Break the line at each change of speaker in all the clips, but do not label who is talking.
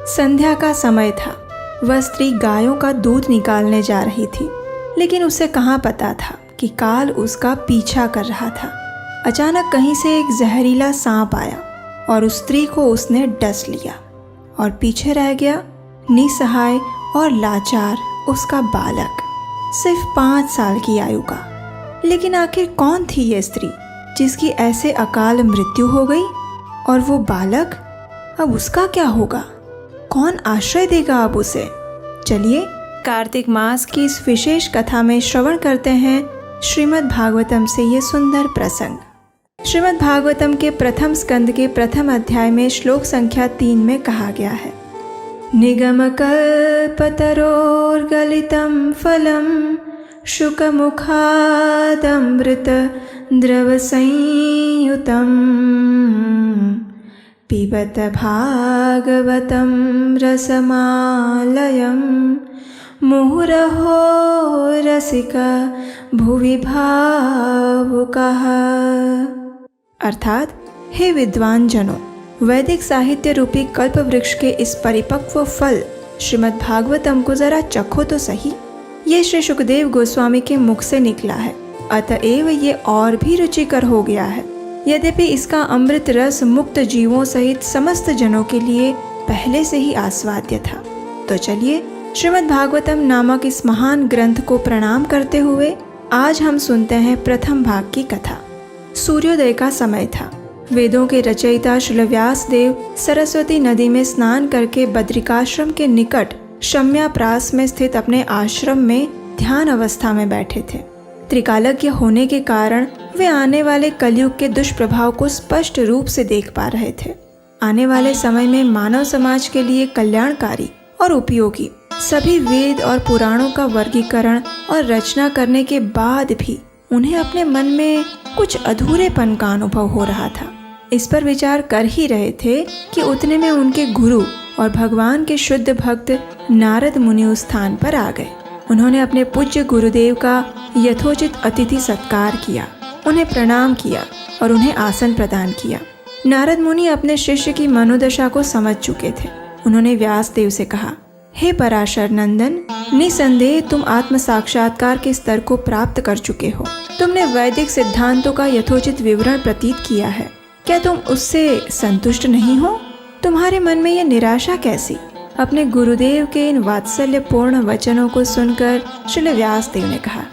संध्या का समय था। वह स्त्री गायों का दूध निकालने जा रही थी, लेकिन उसे कहाँ पता था कि काल उसका पीछा कर रहा था। अचानक कहीं से एक जहरीला सांप आया और उस स्त्री को उसने डस लिया और पीछे रह गया निसहाय और लाचार उसका बालक, सिर्फ 5 साल की आयु का। लेकिन आखिर कौन थी यह स्त्री जिसकी ऐसे अकाल मृत्यु हो गई? और वो बालक, अब उसका क्या होगा? कौन आश्रय देगा अब उसे? चलिए कार्तिक मास की इस विशेष कथा में श्रवण करते हैं श्रीमद् भागवतम से ये सुंदर प्रसंग। श्रीमद् भागवतम के प्रथम स्कंद के प्रथम अध्याय में श्लोक संख्या 3 में कहा गया है, निगमकल्पतरोर्गलितं फलं शुकमुखादमृत द्रवसंयुतं पिबत भागवतं रसमालयं मुहुरहो रसिका भुवि भावुकः। अर्थात हे विद्वान जनों, वैदिक साहित्य रूपी कल्प वृक्ष के इस परिपक्व फल श्रीमद् भागवतम को जरा चखो तो सही। ये श्री सुखदेव गोस्वामी के मुख से निकला है, अतएव ये और भी रुचिकर हो गया है। यद्यपि इसका अमृत रस मुक्त जीवों सहित समस्त जनों के लिए पहले से ही आस्वाद्य था। तो चलिए श्रीमद् भागवतम नामक इस महान ग्रंथ को प्रणाम करते हुए आज हम सुनते हैं प्रथम भाग की कथा। सूर्योदय का समय था। वेदों के रचयिता श्री व्यास देव सरस्वती नदी में स्नान करके बद्रिकाश्रम के निकट शम्याप्रास में स्थित अपने आश्रम में ध्यान अवस्था में बैठे थे। त्रिकालज्ञ होने के कारण वे आने वाले कलयुग के दुष्प्रभाव को स्पष्ट रूप से देख पा रहे थे। आने वाले समय में मानव समाज के लिए कल्याणकारी और उपयोगी सभी वेद और पुराणों का वर्गीकरण और रचना करने के बाद भी उन्हें अपने मन में कुछ अधूरेपन का अनुभव हो रहा था। इस पर विचार कर ही रहे थे कि उतने में उनके गुरु और भगवान के शुद्ध भक्त नारद मुनि उस स्थान पर आ गए। उन्होंने अपने पूज्य गुरुदेव का यथोचित अतिथि सत्कार किया, उन्हें प्रणाम किया और उन्हें आसन प्रदान किया। नारद मुनि अपने शिष्य की मनोदशा को समझ चुके थे। उन्होंने व्यास देव से कहा, हे पराशर नंदन, निसंदेह तुम आत्म साक्षात्कार के स्तर को प्राप्त कर चुके हो। तुमने वैदिक सिद्धांतों का यथोचित विवरण प्रतीत किया है। क्या तुम उससे संतुष्ट नहीं हो? तुम्हारे मन में यह निराशा कैसी? अपने गुरुदेव के इन वात्सल्यपूर्ण वचनों को सुनकर श्री व्यास देव ने कहा,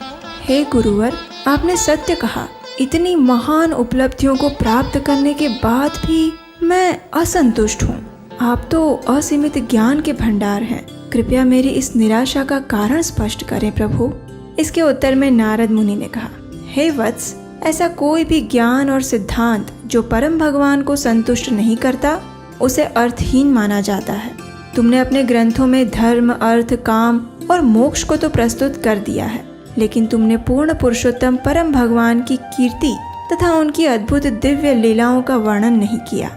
हे गुरुवर, आपने सत्य कहा। इतनी महान उपलब्धियों को प्राप्त करने के बाद भी मैं असंतुष्ट हूँ। आप तो असीमित ज्ञान के भंडार हैं। कृपया मेरी इस निराशा का कारण स्पष्ट करें प्रभु। इसके उत्तर में नारद मुनि ने कहा, हे वत्स, ऐसा कोई भी ज्ञान और सिद्धांत जो परम भगवान को संतुष्ट नहीं करता उसे अर्थहीन माना जाता है। तुमने अपने ग्रंथों में धर्म, अर्थ, काम और मोक्ष को तो प्रस्तुत कर दिया है, लेकिन तुमने पूर्ण पुरुषोत्तम परम भगवान की कीर्ति तथा उनकी अद्भुत दिव्य लीलाओं का वर्णन नहीं किया।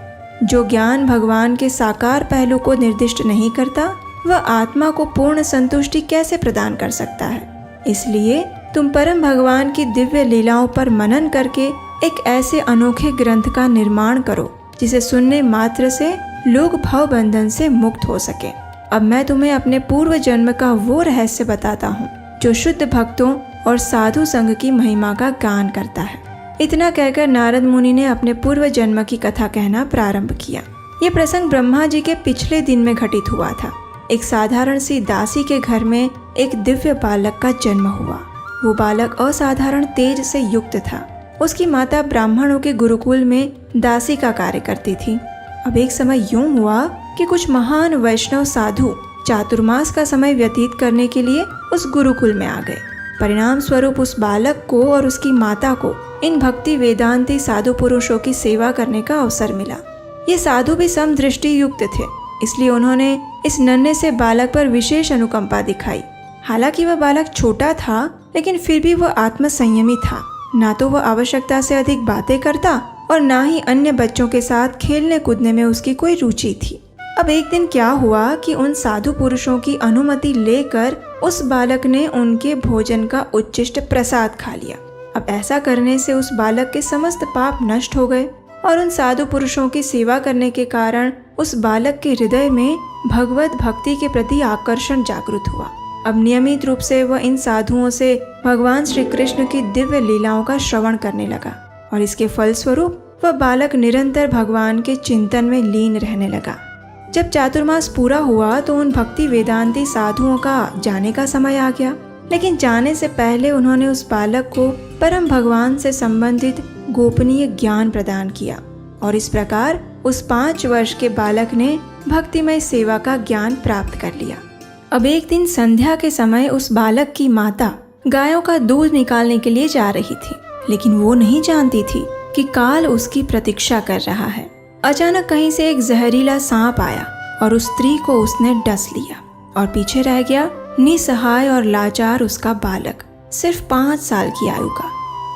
जो ज्ञान भगवान के साकार पहलू को निर्दिष्ट नहीं करता, वह आत्मा को पूर्ण संतुष्टि कैसे प्रदान कर सकता है? इसलिए तुम परम भगवान की दिव्य लीलाओं पर मनन करके एक ऐसे अनोखे ग्रंथ का निर्माण करो जिसे सुनने मात्र से लोग भव बंधन से मुक्त हो सके। अब मैं तुम्हें अपने पूर्व जन्म का वो रहस्य बताता हूँ जो शुद्ध भक्तों और साधु संघ की महिमा का गान करता है। इतना कहकर नारद मुनि ने अपने पूर्व जन्म की कथा कहना प्रारंभ किया। ये प्रसंग ब्रह्मा जी के पिछले दिन में घटित हुआ था। एक साधारण सी दासी के घर में एक दिव्य बालक का जन्म हुआ। वो बालक असाधारण तेज से युक्त था। उसकी माता ब्राह्मणों के गुरुकुल में दासी का कार्य करती थी। अब एक समय यूं हुआ कि कुछ महान वैष्णव साधु चातुर्मास का समय व्यतीत करने के लिए उस गुरुकुल में आ गए। परिणाम स्वरूप उस बालक को और उसकी माता को इन भक्ति वेदांती साधु पुरुषों की सेवा करने का अवसर मिला। ये साधु भी समदृष्टि युक्त थे, इसलिए उन्होंने इस नन्हे से बालक पर विशेष अनुकंपा दिखाई। हालांकि वह बालक छोटा था, लेकिन फिर भी वह आत्मसंयमी था। ना तो वह आवश्यकता से अधिक बातें करता और ना ही अन्य बच्चों के साथ खेलने कूदने में उसकी कोई रुचि थी। अब एक दिन क्या हुआ कि उन साधु पुरुषों की अनुमति लेकर उस बालक ने उनके भोजन का उच्छिष्ट प्रसाद खा लिया। अब ऐसा करने से उस बालक के समस्त पाप नष्ट हो गए। और उन साधु पुरुषों की सेवा करने के कारण उस बालक के हृदय में भगवत भक्ति के प्रति आकर्षण जागृत हुआ। अब नियमित रूप से वह इन साधुओं से भगवान श्री कृष्ण की दिव्य लीलाओं का श्रवण करने लगा और इसके फलस्वरूप वह बालक निरंतर भगवान के चिंतन में लीन रहने लगा। जब चातुर्मास पूरा हुआ तो उन भक्ति वेदांती साधुओं का जाने का समय आ गया, लेकिन जाने से पहले उन्होंने उस बालक को परम भगवान से संबंधित गोपनीय ज्ञान प्रदान किया और इस प्रकार उस 5 वर्ष के बालक ने भक्तिमय सेवा का ज्ञान प्राप्त कर लिया। अब एक दिन संध्या के समय उस बालक की माता गायों का दूध निकालने के लिए जा रही थी, लेकिन वो नहीं जानती थी कि काल उसकी प्रतीक्षा कर रहा है। अचानक कहीं से एक जहरीला सांप आया और उस स्त्री को उसने डस लिया और पीछे रह गया निसहाय और लाचार उसका बालक, सिर्फ 5 साल की आयु का।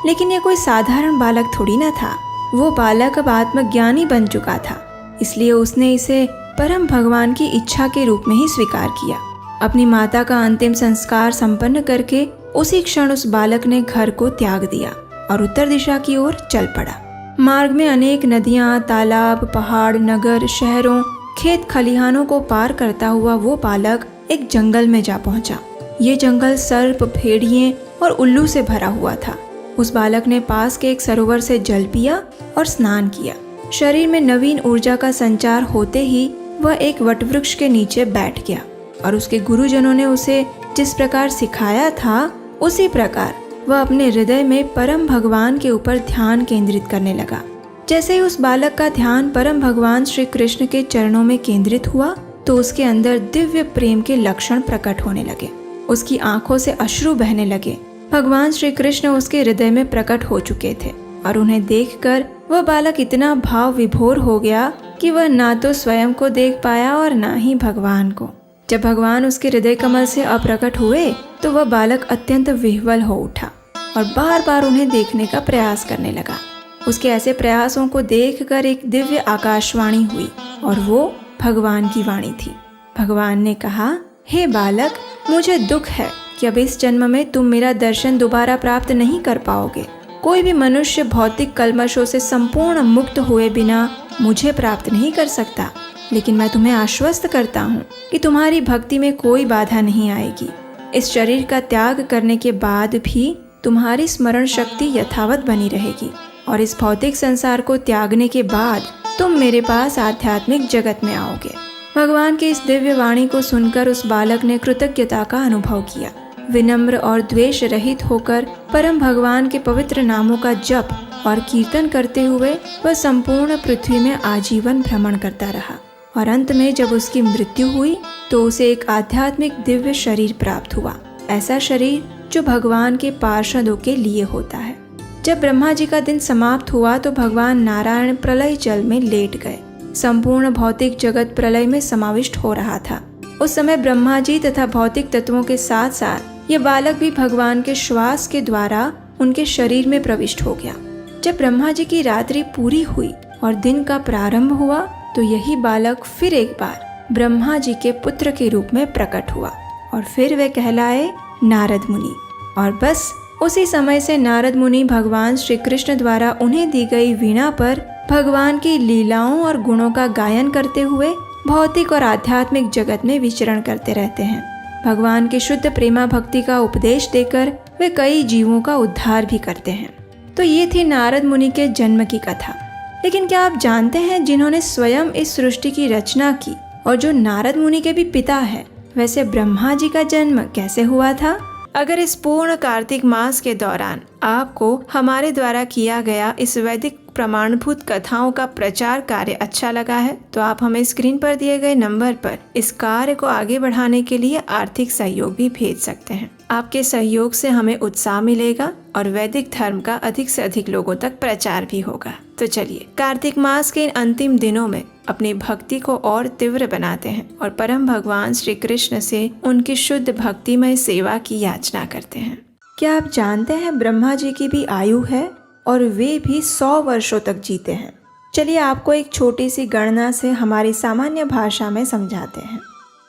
लेकिन ये कोई साधारण बालक थोड़ी ना था। वो बालक अब आत्मज्ञानी बन चुका था, इसलिए उसने इसे परम भगवान की इच्छा के रूप में ही स्वीकार किया। अपनी माता का अंतिम संस्कार संपन्न करके उसी क्षण उस बालक ने घर को त्याग दिया और उत्तर दिशा की ओर चल पड़ा। मार्ग में अनेक नदियां, तालाब, पहाड़, नगर, शहरों, खेत खलिहानों को पार करता हुआ वो बालक एक जंगल में जा पहुंचा। ये जंगल सर्प, भेड़िए और उल्लू से भरा हुआ था। उस बालक ने पास के एक सरोवर से जल पिया और स्नान किया। शरीर में नवीन ऊर्जा का संचार होते ही वह एक वटवृक्ष के नीचे बैठ गया और उसके गुरुजनों ने उसे जिस प्रकार सिखाया था उसी प्रकार वह अपने हृदय में परम भगवान के ऊपर ध्यान केंद्रित करने लगा। जैसे ही उस बालक का ध्यान परम भगवान श्री कृष्ण के चरणों में केंद्रित हुआ तो उसके अंदर दिव्य प्रेम के लक्षण प्रकट होने लगे। उसकी आंखों से अश्रु बहने लगे। भगवान श्री कृष्ण उसके हृदय में प्रकट हो चुके थे और उन्हें देखकर वह बालक इतना भाव विभोर हो गया कि वह ना तो स्वयं को देख पाया और ना ही भगवान को। जब भगवान उसके हृदय कमल से अप्रकट हुए तो वह बालक अत्यंत विह्वल हो उठा और बार बार उन्हें देखने का प्रयास करने लगा। उसके ऐसे प्रयासों को देखकर एक दिव्य आकाशवाणी हुई और वो भगवान की वाणी थी। भगवान ने कहा, हे बालक, मुझे दुख है कि अब इस जन्म में तुम मेरा दर्शन दोबारा प्राप्त नहीं कर पाओगे। कोई भी मनुष्य भौतिक कल्मशों से संपूर्ण मुक्त हुए बिना मुझे प्राप्त नहीं कर सकता, लेकिन मैं तुम्हें आश्वस्त करता हूँ कि तुम्हारी भक्ति में कोई बाधा नहीं आएगी। इस शरीर का त्याग करने के बाद भी तुम्हारी स्मरण शक्ति यथावत बनी रहेगी और इस भौतिक संसार को त्यागने के बाद तुम मेरे पास आध्यात्मिक जगत में आओगे। भगवान की इस दिव्य वाणी को सुनकर उस बालक ने कृतज्ञता का अनुभव किया। विनम्र और द्वेष रहित होकर परम भगवान के पवित्र नामों का जप और कीर्तन करते हुए वह संपूर्ण पृथ्वी में आजीवन भ्रमण करता रहा और अंत में जब उसकी मृत्यु हुई तो उसे एक आध्यात्मिक दिव्य शरीर प्राप्त हुआ, ऐसा शरीर जो भगवान के पार्षदों के लिए होता है। जब ब्रह्मा जी का दिन समाप्त हुआ तो भगवान नारायण प्रलय जल में लेट गए। संपूर्ण भौतिक जगत प्रलय में समाविष्ट हो रहा था। उस समय ब्रह्मा जी तथा भौतिक तत्वों के साथ साथ ये बालक भी भगवान के श्वास के द्वारा उनके शरीर में प्रविष्ट हो गया। जब ब्रह्मा जी की रात्रि पूरी हुई और दिन का प्रारंभ हुआ तो यही बालक फिर एक बार ब्रह्मा जी के पुत्र के रूप में प्रकट हुआ और फिर वे कहलाए नारद मुनि। और बस उसी समय से नारद मुनि भगवान श्री कृष्ण द्वारा उन्हें दी गई वीणा पर भगवान की लीलाओं और गुणों का गायन करते हुए भौतिक और आध्यात्मिक जगत में विचरण करते रहते हैं। भगवान की शुद्ध प्रेमा भक्ति का उपदेश देकर वे कई जीवों का उद्धार भी करते हैं। तो ये थी नारद मुनि के जन्म की कथा। लेकिन क्या आप जानते हैं जिन्होंने स्वयं इस सृष्टि की रचना की और जो नारद मुनि के भी पिता है, वैसे ब्रह्मा जी का जन्म कैसे हुआ था? अगर इस पूर्ण कार्तिक मास के दौरान आपको हमारे द्वारा किया गया इस वैदिक प्रमाणभूत कथाओं का प्रचार कार्य अच्छा लगा है तो आप हमें स्क्रीन पर दिए गए नंबर पर इस कार्य को आगे बढ़ाने के लिए आर्थिक सहयोग भी भेज सकते हैं। आपके सहयोग से हमें उत्साह मिलेगा और वैदिक धर्म का अधिक से अधिक लोगों तक प्रचार भी होगा। तो चलिए कार्तिक मास के इन अंतिम दिनों में अपनी भक्ति को और तीव्र बनाते हैं और परम भगवान श्री कृष्ण से उनकी शुद्ध भक्तिमय सेवा की याचना करते हैं। क्या आप जानते हैं ब्रह्मा जी की भी आयु है और वे भी 100 वर्षों तक जीते हैं। चलिए आपको एक छोटी सी गणना से हमारी सामान्य भाषा में समझाते हैं।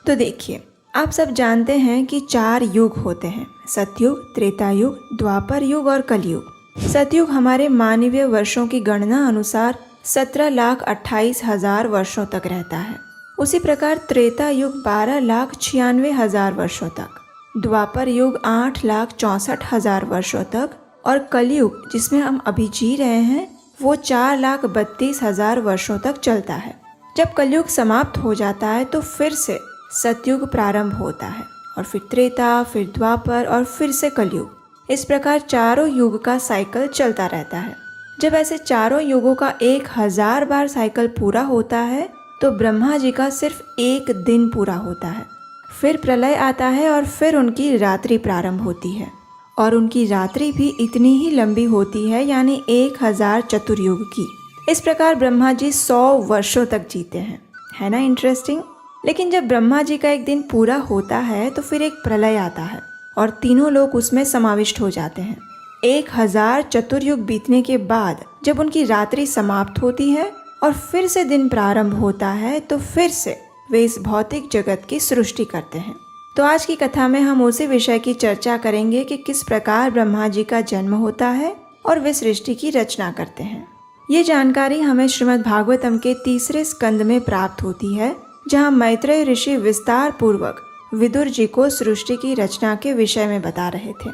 तो देखिए, आप सब जानते हैं कि 4 युग होते हैं, सतयुग, त्रेता युग, द्वापर युग और कलयुग। सतयुग हमारे मानवीय वर्षों की गणना अनुसार 17,28,000 वर्षों तक रहता है। उसी प्रकार त्रेता युग 12,96,000 वर्षों तक, द्वापर युग 8,64,000 वर्षों तक और कलयुग जिसमें हम अभी जी रहे हैं वो 4,32,000 वर्षों तक चलता है। जब कलयुग समाप्त हो जाता है तो फिर से सतयुग प्रारंभ होता है और फिर त्रेता, फिर द्वापर और फिर से कलयुग। इस प्रकार चारों युग का साइकिल चलता रहता है। जब ऐसे चारों युगों का 1,000 बार साइकिल पूरा होता है तो ब्रह्मा जी का सिर्फ एक दिन पूरा होता है। फिर प्रलय आता है और फिर उनकी रात्रि प्रारंभ होती है और उनकी रात्रि भी इतनी ही लंबी होती है, यानी 1,000 चतुर्युग की। इस प्रकार ब्रह्मा जी 100 वर्षों तक जीते हैं। है ना इंटरेस्टिंग। लेकिन जब ब्रह्मा जी का एक दिन पूरा होता है तो फिर एक प्रलय आता है और तीनों लोग उसमें समाविष्ट हो जाते हैं। 1,000 चतुर्युग बीतने के बाद जब उनकी रात्रि समाप्त होती है और फिर से दिन प्रारंभ होता है तो फिर से वे इस भौतिक जगत की सृष्टि करते हैं। तो आज की कथा में हम उसी विषय की चर्चा करेंगे कि किस प्रकार ब्रह्मा जी का जन्म होता है और वे सृष्टि की रचना करते हैं। ये जानकारी हमें श्रीमद् भागवतम के 3 स्कंद में प्राप्त होती है, जहाँ मैत्रेय ऋषि विस्तार पूर्वक विदुर जी को सृष्टि की रचना के विषय में बता रहे थे।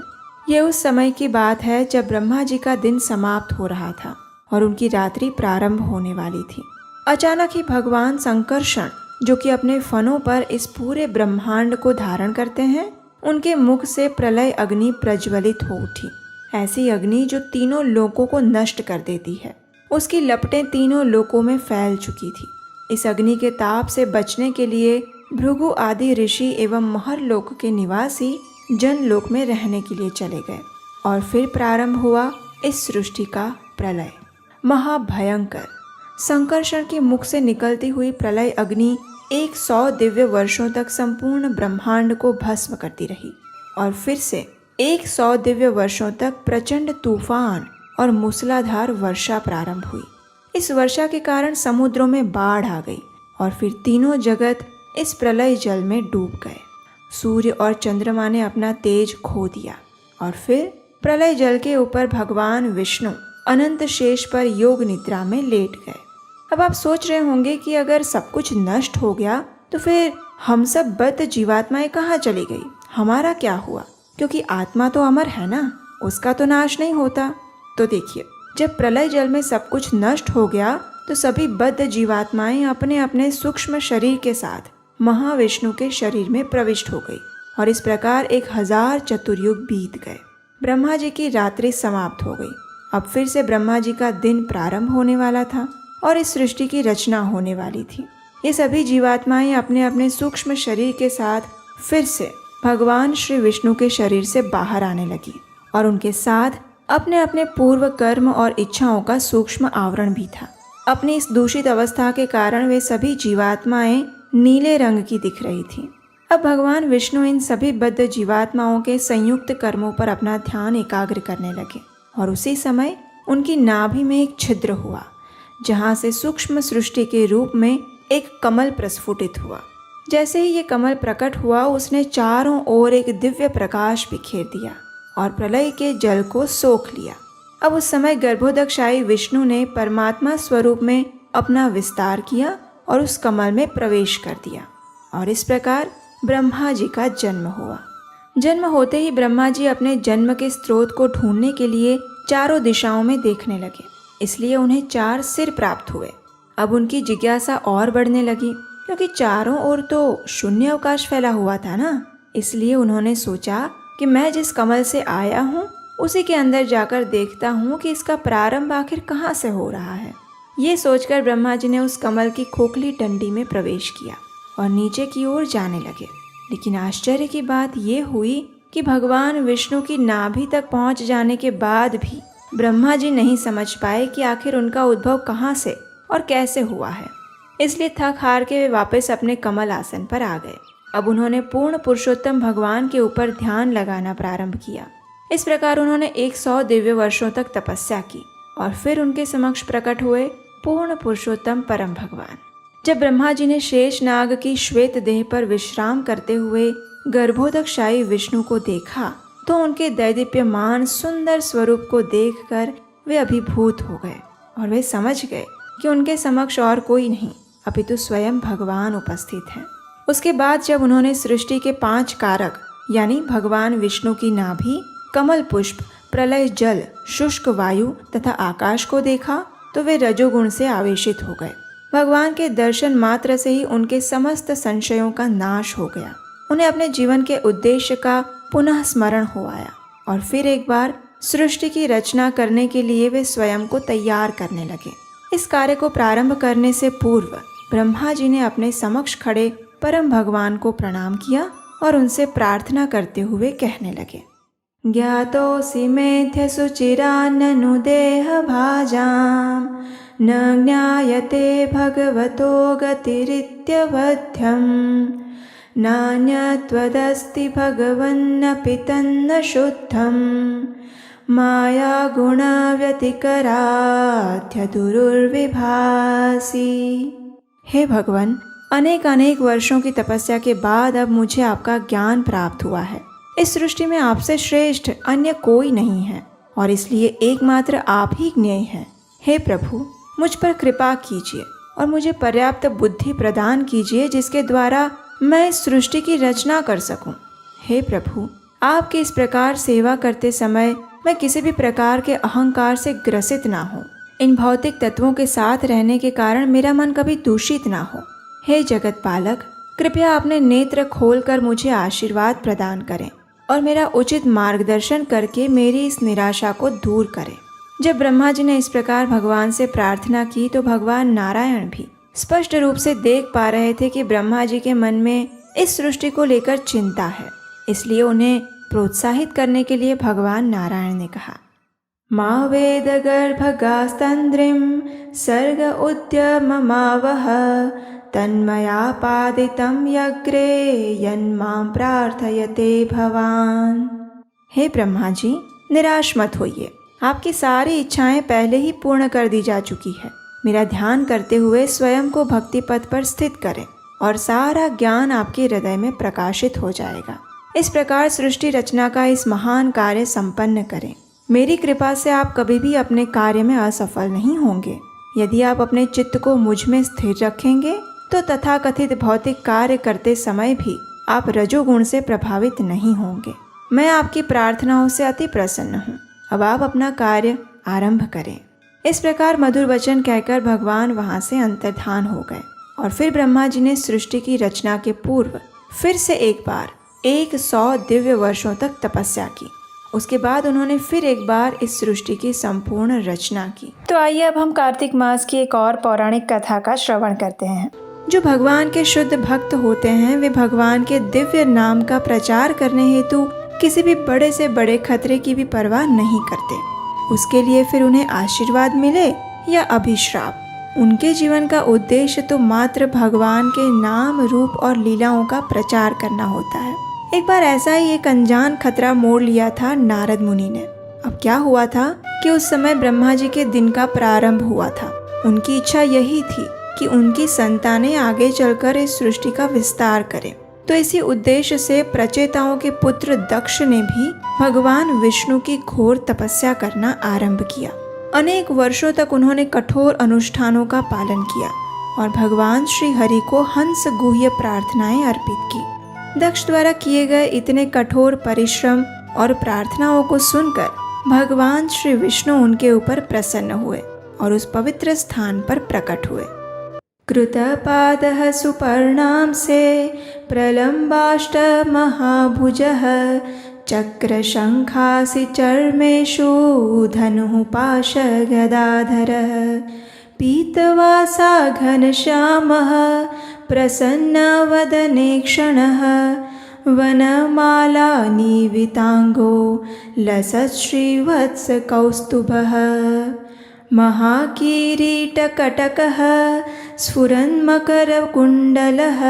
ये उस समय की बात है जब ब्रह्मा जी का दिन समाप्त हो रहा था और उनकी रात्रि प्रारंभ होने वाली थी। अचानक ही भगवान संकर्षण, जो कि अपने फनों पर इस पूरे ब्रह्मांड को धारण करते हैं, उनके मुख से प्रलय अग्नि प्रज्वलित हो उठी। ऐसी अग्नि जो तीनों लोकों को नष्ट कर देती है। उसकी लपटें तीनों लोकों में फैल चुकी थी। इस अग्नि के ताप से बचने के लिए भृगु आदि ऋषि एवं महर लोक के निवासी जनलोक में रहने के लिए चले गए और फिर प्रारंभ हुआ इस सृष्टि का प्रलय। महाभयंकर संकर्षण के मुख से निकलती हुई प्रलय अग्नि 100 दिव्य वर्षों तक संपूर्ण ब्रह्मांड को भस्म करती रही और फिर से 100 दिव्य वर्षों तक प्रचंड तूफान और मूसलाधार वर्षा प्रारंभ हुई। इस वर्षा के कारण समुद्रों में बाढ़ आ गई और फिर तीनों जगत इस प्रलय जल में डूब गए। सूर्य और चंद्रमा ने अपना तेज खो दिया और फिर प्रलय जल के ऊपर भगवान विष्णु अनंत शेष पर योग निद्रा में लेट गए। अब आप सोच रहे होंगे कि अगर सब कुछ नष्ट हो गया तो फिर हम सब बद्ध जीवात्माएं कहाँ चली गई, हमारा क्या हुआ? क्योंकि आत्मा तो अमर है ना, उसका तो नाश नहीं होता। तो देखिए, जब प्रलय जल में सब कुछ नष्ट हो गया तो सभी बद्ध जीवात्माएं अपने अपने सूक्ष्म शरीर के साथ महाविष्णु के शरीर में प्रविष्ट हो गई और इस प्रकार 1,000 चतुर्युग बीत गए। ब्रह्मा जी की रात्रि समाप्त हो गई। अब फिर से ब्रह्मा जी का दिन प्रारंभ होने वाला था और इस सृष्टि की रचना होने वाली थी। ये सभी जीवात्माएं अपने अपने सूक्ष्म शरीर के साथ फिर से भगवान श्री विष्णु के शरीर से बाहर आने लगी और उनके साथ अपने अपने पूर्व कर्म और इच्छाओं का सूक्ष्म आवरण भी था। अपनी इस दूषित अवस्था के कारण वे सभी जीवात्माएं नीले रंग की दिख रही थी। अब भगवान विष्णु इन सभी बद्ध जीवात्माओं के संयुक्त कर्मों पर अपना ध्यान एकाग्र करने लगे और उसी समय उनकी नाभि में एक छिद्र हुआ, जहाँ से सूक्ष्म सृष्टि के रूप में एक कमल प्रस्फुटित हुआ। जैसे ही ये कमल प्रकट हुआ, उसने चारों ओर एक दिव्य प्रकाश बिखेर दिया और प्रलय के जल को सोख लिया। अब उस समय गर्भोदकशायी विष्णु ने परमात्मा स्वरूप में अपना विस्तार किया और उस कमल में प्रवेश कर दिया और इस प्रकार ब्रह्मा जी का जन्म हुआ। जन्म होते ही ब्रह्मा जी अपने जन्म के स्रोत को ढूंढने के लिए चारों दिशाओं में देखने लगे, इसलिए उन्हें 4 सिर प्राप्त हुए। अब उनकी जिज्ञासा और बढ़ने लगी, क्योंकि चारों ओर तो शून्य अवकाश फैला हुआ था ना। इसलिए उन्होंने सोचा कि मैं जिस कमल से आया हूँ उसी के अंदर जाकर देखता हूँ कि इसका प्रारंभ आखिर कहाँ से हो रहा है। ये सोचकर ब्रह्मा जी ने उस कमल की खोखली डंडी में प्रवेश किया और नीचे की ओर जाने लगे। लेकिन आश्चर्य की बात ये हुई कि भगवान विष्णु की नाभि तक पहुँच जाने के बाद भी ब्रह्मा जी नहीं समझ पाए कि आखिर उनका उद्भव कहाँ से और कैसे हुआ है। इसलिए थक हार के वे वापस अपने कमल आसन पर आ गए। अब उन्होंने पूर्ण पुरुषोत्तम भगवान के ऊपर ध्यान लगाना प्रारंभ किया। इस प्रकार उन्होंने 100 दिव्य वर्षों तक तपस्या की और फिर उनके समक्ष प्रकट हुए पूर्ण पुरुषोत्तम परम भगवान। जब ब्रह्मा जी ने शेष नाग की श्वेत देह पर विश्राम करते हुए गर्भोदकशायी विष्णु को देखा तो उनके दैदीप्यमान सुंदर स्वरूप को देखकर वे अभिभूत हो गए और वे समझ गए कि उनके समक्ष और कोई नहीं अपितु स्वयं भगवान उपस्थित हैं। उसके बाद जब उन्होंने सृष्टि के 5 कारक यानी भगवान विष्णु की नाभि, कमल पुष्प, प्रलय जल, शुष्क वायु तथा आकाश को देखा तो वे रजोगुण से आवेशित हो गए। भगवान के दर्शन मात्र से ही उनके समस्त संशयों का नाश हो गया। उन्हें अपने जीवन के उद्देश्य का पुनः स्मरण हो आया और फिर एक बार सृष्टि की रचना करने के लिए वे स्वयं को तैयार करने लगे। इस कार्य को प्रारंभ करने से पूर्व ब्रह्मा जी ने अपने समक्ष खड़े परम भगवान को प्रणाम किया और उनसे प्रार्थना करते हुए कहने लगे, ज्ञातोऽसि मेध्य सुचिराननु देह भाजाम न ज्ञायते भगवतो गतिरित्यवध्यम नान्यत्वदस्ति भगवन्नपि तन्न शुद्धम माया गुण व्यतिकराध्य दुरुर्विभासी। हे भगवान, अनेक अनेक वर्षों की तपस्या के बाद अब मुझे आपका ज्ञान प्राप्त हुआ है। इस सृष्टि में आपसे श्रेष्ठ अन्य कोई नहीं है और इसलिए एकमात्र आप ही ज्ञेय हैं। हे प्रभु, मुझ पर कृपा कीजिए और मुझे पर्याप्त बुद्धि प्रदान कीजिए जिसके द्वारा मैं इस सृष्टि की रचना कर सकूं। हे प्रभु, आपकी इस प्रकार सेवा करते समय मैं किसी भी प्रकार के अहंकार से ग्रसित ना हो। इन भौतिक तत्वों के साथ रहने के कारण मेरा मन कभी दूषित ना हो। हे जगत पालक, कृपया अपने नेत्र खोलकर मुझे आशीर्वाद प्रदान करें और मेरा उचित मार्गदर्शन करके मेरी इस निराशा को दूर करें। जब ब्रह्मा जी ने इस प्रकार भगवान से प्रार्थना की तो भगवान नारायण भी स्पष्ट रूप से देख पा रहे थे कि ब्रह्मा जी के मन में इस सृष्टि को लेकर चिंता है। इसलिए उन्हें प्रोत्साहित करने के लिए भगवान नारायण ने कहा, मा वेद गर्भगास्तंद्रिम सर्ग उद्यममावह तन्मयापादितं यग्रे यन्मां प्रार्थयते भवान। हे ब्रह्मा जी, निराश मत होइए। आपकी सारी इच्छाएं पहले ही पूर्ण कर दी जा चुकी है। मेरा ध्यान करते हुए स्वयं को भक्ति पथ पर स्थित करें और सारा ज्ञान आपके हृदय में प्रकाशित हो जाएगा। इस प्रकार सृष्टि रचना का इस महान कार्य संपन्न करें। मेरी कृपा से आप कभी भी अपने कार्य में असफल नहीं होंगे। यदि आप अपने चित्त को मुझ में स्थिर रखेंगे तो तथाकथित भौतिक कार्य करते समय भी आप रजोगुण से प्रभावित नहीं होंगे। मैं आपकी प्रार्थनाओं से अति प्रसन्न हूँ। अब आप अपना कार्य आरंभ करें। इस प्रकार मधुर वचन कहकर भगवान वहाँ से अंतर्धान हो गए और फिर ब्रह्मा जी ने सृष्टि की रचना के पूर्व फिर से एक बार 100 दिव्य वर्षों तक तपस्या की। उसके बाद उन्होंने फिर एक बार इस सृष्टि की संपूर्ण रचना की। तो आइए अब हम कार्तिक मास की एक और पौराणिक कथा का श्रवण करते हैं। जो भगवान के शुद्ध भक्त होते हैं वे भगवान के दिव्य नाम का प्रचार करने हेतु किसी भी बड़े से बड़े खतरे की भी परवाह नहीं करते। उसके लिए फिर उन्हें आशीर्वाद मिले या अभिश्राप, उनके जीवन का उद्देश्य तो मात्र भगवान के नाम, रूप और लीलाओं का प्रचार करना होता है। एक बार ऐसा ही एक अनजान खतरा मोड़ लिया था नारद मुनि ने। अब क्या हुआ था कि उस समय ब्रह्मा जी के दिन का प्रारंभ हुआ था। उनकी इच्छा यही थी कि उनकी संतानें आगे चलकर इस सृष्टि का विस्तार करें। तो इसी उद्देश्य से प्रचेताओं के पुत्र दक्ष ने भी भगवान विष्णु की घोर तपस्या करना आरंभ किया। अनेक वर्षों तक उन्होंने कठोर अनुष्ठानों का पालन किया और भगवान श्री हरि को हंस गुह्य प्रार्थनाएं अर्पित की। दक्ष द्वारा किए गए इतने कठोर परिश्रम और प्रार्थनाओं को सुनकर भगवान श्री विष्णु उनके ऊपर प्रसन्न हुए और उस पवित्र स्थान पर प्रकट हुए। कृतपादः सुपर्णां से प्रलम्बाष्ट महाभुजः चक्रशङ्खासि चर्मेषु धनुः पाशगदाधरः पीतवासा घनश्यामः प्रसन्नवदने क्षणः वनमाला निविताङ्गो लसच्छ्रीवत्सकौस्तुभः महाकिरीटकटकः स्फुरन्मकरकुण्डलः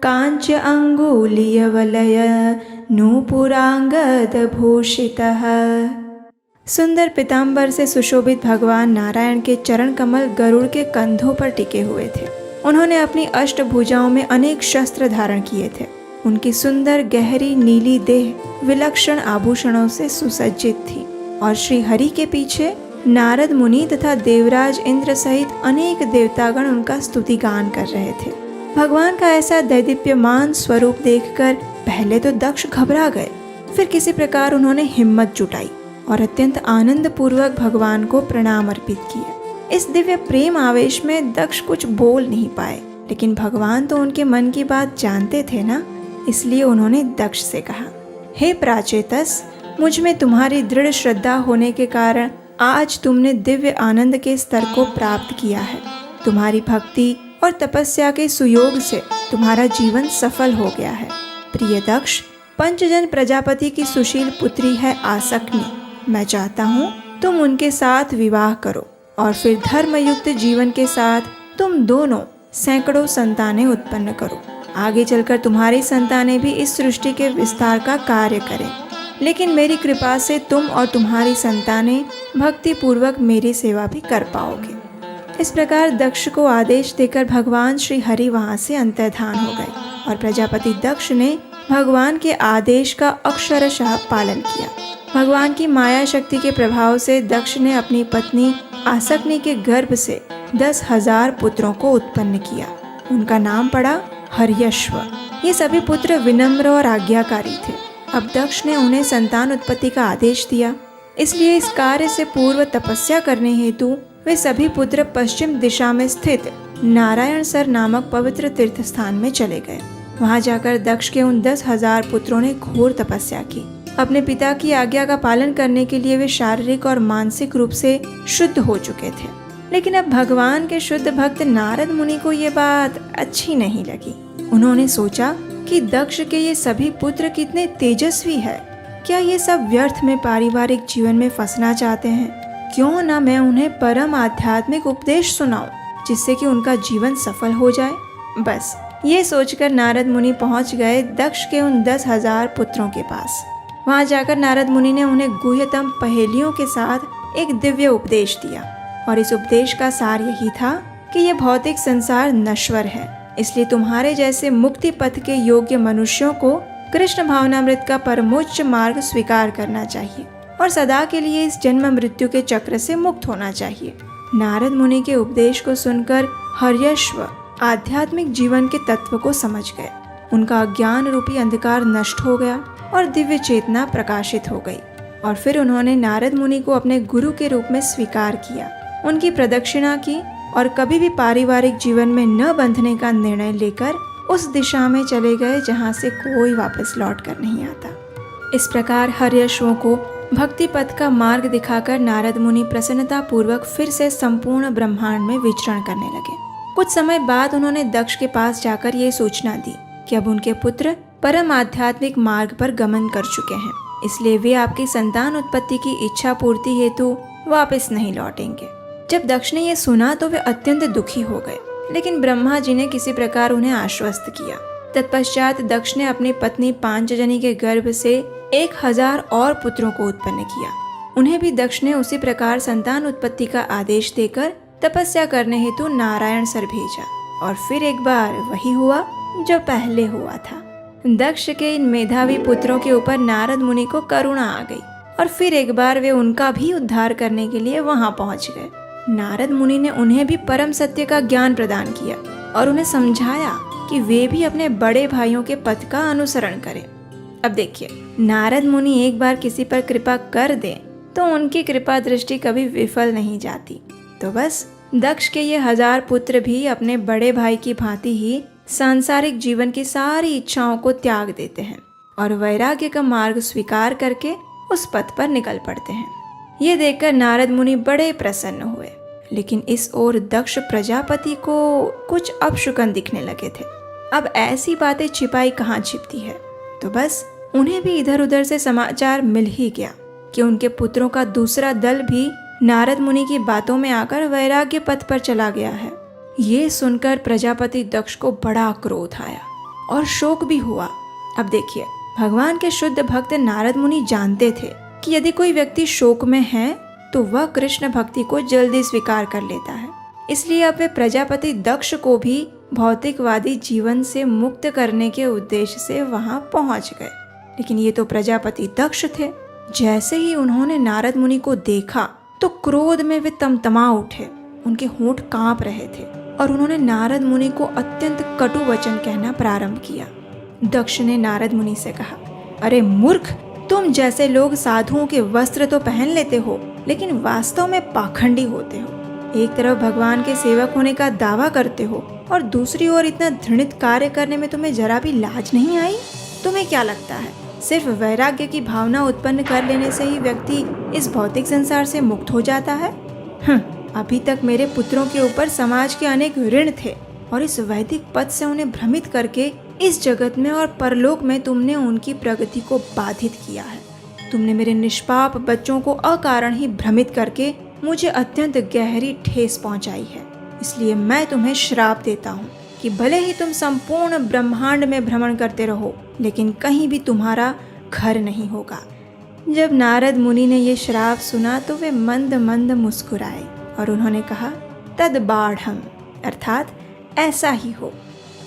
काञ्च अङ्गुलीयवलय नूपुराङ्गदभूषितः। सुंदर पीताम्बर से सुशोभित भगवान नारायण के चरण कमल गरुड़ के कंधों पर टिके हुए थे। उन्होंने अपनी अष्टभुजाओं में अनेक शस्त्र धारण किए थे। उनकी सुंदर गहरी नीली देह विलक्षण आभूषणों से सुसज्जित थी और श्री हरि के पीछे नारद मुनि तथा देवराज इंद्र सहित अनेक देवतागण उनका स्तुति गान कर रहे थे। भगवान का ऐसा दैदीप्यमान स्वरूप देखकर पहले तो दक्ष घबरा गए, फिर किसी प्रकार उन्होंने हिम्मत जुटाई और अत्यंत आनंद पूर्वक भगवान को प्रणाम अर्पित किया। इस दिव्य प्रेम आवेश में दक्ष कुछ बोल नहीं पाए, लेकिन भगवान तो उनके मन की बात जानते थे ना, इसलिए उन्होंने दक्ष से कहा, हे प्राचेतस, मुझ में तुम्हारी दृढ़ श्रद्धा होने के कारण आज तुमने दिव्य आनंद के स्तर को प्राप्त किया है। तुम्हारी भक्ति और तपस्या के सुयोग से तुम्हारा जीवन सफल हो गया है। प्रिय दक्ष, पंचजन प्रजापति की सुशील पुत्री है आसक्नी। मैं चाहता हूँ तुम उनके साथ विवाह करो और फिर धर्मयुक्त जीवन के साथ तुम दोनों सैकड़ों संतानें उत्पन्न करो। आगे चलकर तुम्हारी संतानें भी इस सृष्टि के विस्तार का कार्य करें, लेकिन मेरी कृपा से तुम और तुम्हारी संतानें भक्ति पूर्वक मेरी सेवा भी कर पाओगे। इस प्रकार दक्ष को आदेश देकर भगवान श्री हरि वहाँ से अंतर्धान हो गए और प्रजापति दक्ष ने भगवान के आदेश का अक्षरशः पालन किया। भगवान की माया शक्ति के प्रभाव से दक्ष ने अपनी पत्नी आसक्नी के गर्भ से 10,000 पुत्रों को उत्पन्न किया। उनका नाम पड़ा हर्यश्व। ये सभी पुत्र विनम्र और आज्ञाकारी थे। अब दक्ष ने उन्हें संतान उत्पत्ति का आदेश दिया, इसलिए इस कार्य से पूर्व तपस्या करने हेतु वे सभी पुत्र पश्चिम दिशा में स्थित नारायण सर नामक पवित्र तीर्थ स्थान में चले गए। वहां जाकर दक्ष के उन 10,000 पुत्रों ने घोर तपस्या की। अपने पिता की आज्ञा का पालन करने के लिए वे शारीरिक और मानसिक रूप से शुद्ध हो चुके थे, लेकिन अब भगवान के शुद्ध भक्त नारद मुनि को ये बात अच्छी नहीं लगी। उन्होंने सोचा कि दक्ष के ये सभी पुत्र कितने तेजस्वी है, क्या ये सब व्यर्थ में पारिवारिक जीवन में फंसना चाहते हैं? क्यों ना मैं उन्हें परम आध्यात्मिक उपदेश सुनाऊं, जिससे कि उनका जीवन सफल हो जाए। बस ये सोचकर नारद मुनि पहुंच गए दक्ष के उन 10,000 पुत्रों के पास। वहां जाकर नारद मुनि ने उन्हें गुह्यतम पहेलियों के साथ एक दिव्य उपदेश दिया, और इस उपदेश का सार यही था कि यह भौतिक संसार नश्वर है, इसलिए तुम्हारे जैसे मुक्ति पथ के योग्य मनुष्यों को कृष्ण भावनामृत का परमोच्च मार्ग स्वीकार करना चाहिए और सदा के लिए इस जन्म मृत्यु के चक्र से मुक्त होना चाहिए। नारद मुनि के उपदेश को सुनकर हर्यश्व आध्यात्मिक जीवन के तत्व को समझ गए। उनका अज्ञान रूपी अंधकार नष्ट हो गया और दिव्य चेतना प्रकाशित हो गई, और फिर उन्होंने नारद मुनि को अपने गुरु के रूप में स्वीकार किया, उनकी प्रदक्षिणा की और कभी भी पारिवारिक जीवन में न बंधने का निर्णय लेकर उस दिशा में चले गए जहाँ से कोई वापस लौट कर नहीं आता। इस प्रकार हर्यश्वों को भक्ति पथ का मार्ग दिखाकर नारद मुनि प्रसन्नता पूर्वक फिर से संपूर्ण ब्रह्मांड में विचरण करने लगे। कुछ समय बाद उन्होंने दक्ष के पास जाकर ये सूचना दी कि अब उनके पुत्र परम आध्यात्मिक मार्ग पर गमन कर चुके हैं, इसलिए वे आपकी संतान उत्पत्ति की इच्छा पूर्ति हेतु वापस नहीं लौटेंगे। जब दक्ष ने यह सुना तो वे अत्यंत दुखी हो गए, लेकिन ब्रह्मा जी ने किसी प्रकार उन्हें आश्वस्त किया। तत्पश्चात दक्ष ने अपनी पत्नी पांचजनी के गर्भ से 1,000 और पुत्रों को उत्पन्न किया। उन्हें भी दक्ष ने उसी प्रकार संतान उत्पत्ति का आदेश देकर तपस्या करने हेतु नारायण सर भेजा, और फिर एक बार वही हुआ जो पहले हुआ था। दक्ष के इन मेधावी पुत्रों के ऊपर नारद मुनि को करुणा आ गई, और फिर एक बार वे उनका भी उद्धार करने के लिए वहां पहुंच गए। नारद मुनि ने उन्हें भी परम सत्य का ज्ञान प्रदान किया और उन्हें समझाया कि वे भी अपने बड़े भाइयों के पथ का अनुसरण करें। अब देखिए, नारद मुनि एक बार किसी पर कृपा कर दें तो उनकी कृपा दृष्टि कभी विफल नहीं जाती। तो बस दक्ष के ये 1000 पुत्र भी अपने बड़े भाई की भांति ही सांसारिक जीवन की सारी इच्छाओं को त्याग देते हैं और वैराग्य का मार्ग स्वीकार करके उस पथ पर निकल पड़ते हैं। ये देखकर नारद मुनि बड़े प्रसन्न हुए, लेकिन इस ओर दक्ष प्रजापति को कुछ अपशुकन दिखने लगे थे। अब ऐसी बातें छिपाई कहाँ छिपती है, तो बस उन्हें भी इधर उधर से समाचार मिल ही गया कि उनके पुत्रों का दूसरा दल भी नारद मुनि की बातों में आकर वैराग्य पथ पर चला गया है। ये सुनकर प्रजापति दक्ष को बड़ा क्रोध आया और शोक भी हुआ। अब देखिए, भगवान के शुद्ध भक्त नारद मुनि जानते थे कि यदि कोई व्यक्ति शोक में है तो वह कृष्ण भक्ति को जल्दी स्वीकार कर लेता है। इसलिए अब वे प्रजापति दक्ष को भी भौतिकवादी जीवन से मुक्त करने के उद्देश्य से वहां पहुंच गए। लेकिन ये तो प्रजापति दक्ष थे। जैसे ही उन्होंने नारद मुनि को देखा तो तो क्रोध में वे तमतमा उठे, उनके होंठ कांप रहे थे और उन्होंने नारद मुनि को अत्यंत कटु वचन कहना प्रारंभ किया। दक्ष ने नारद मुनि से कहा, अरे मूर्ख, तुम जैसे लोग साधुओं के वस्त्र तो पहन लेते हो, लेकिन वास्तव में पाखंडी होते हो। एक तरफ भगवान के सेवक होने का दावा करते हो और दूसरी ओर इतना घृणित कार्य करने में तुम्हें जरा भी लाज नहीं आई? तुम्हें क्या लगता है सिर्फ वैराग्य की भावना उत्पन्न कर लेने से ही व्यक्ति इस भौतिक संसार से मुक्त हो जाता है? अभी तक मेरे पुत्रों के ऊपर समाज के अनेक ऋण थे और इस वैदिक पद से उन्हें भ्रमित करके इस जगत में और परलोक में तुमने उनकी प्रगति को बाधित किया है। तुमने मेरे निष्पाप बच्चों को अकारण ही भ्रमित करके मुझे अत्यंत गहरी ठेस पहुंचाई है। इसलिए मैं तुम्हें श्राप देता हूँ कि भले ही तुम संपूर्ण ब्रह्मांड में भ्रमण करते रहो, लेकिन कहीं भी तुम्हारा घर नहीं होगा। जब नारद मुनि ने ये श्राप सुना तो वे मंद मंद मुस्कुराए और उन्होंने कहा, तद बाढ़म, अर्थात ऐसा ही हो।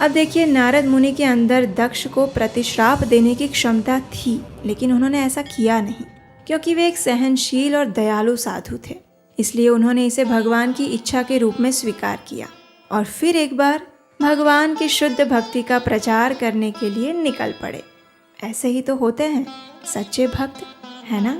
अब देखिए, नारद मुनि के अंदर दक्ष को प्रतिश्राप देने की क्षमता थी, लेकिन उन्होंने ऐसा किया नहीं, क्योंकि वे एक सहनशील और दयालु साधु थे। इसलिए उन्होंने इसे भगवान की इच्छा के रूप में स्वीकार किया और फिर एक बार भगवान की शुद्ध भक्ति का प्रचार करने के लिए निकल पड़े। ऐसे ही तो होते हैं सच्चे भक्त, है ना?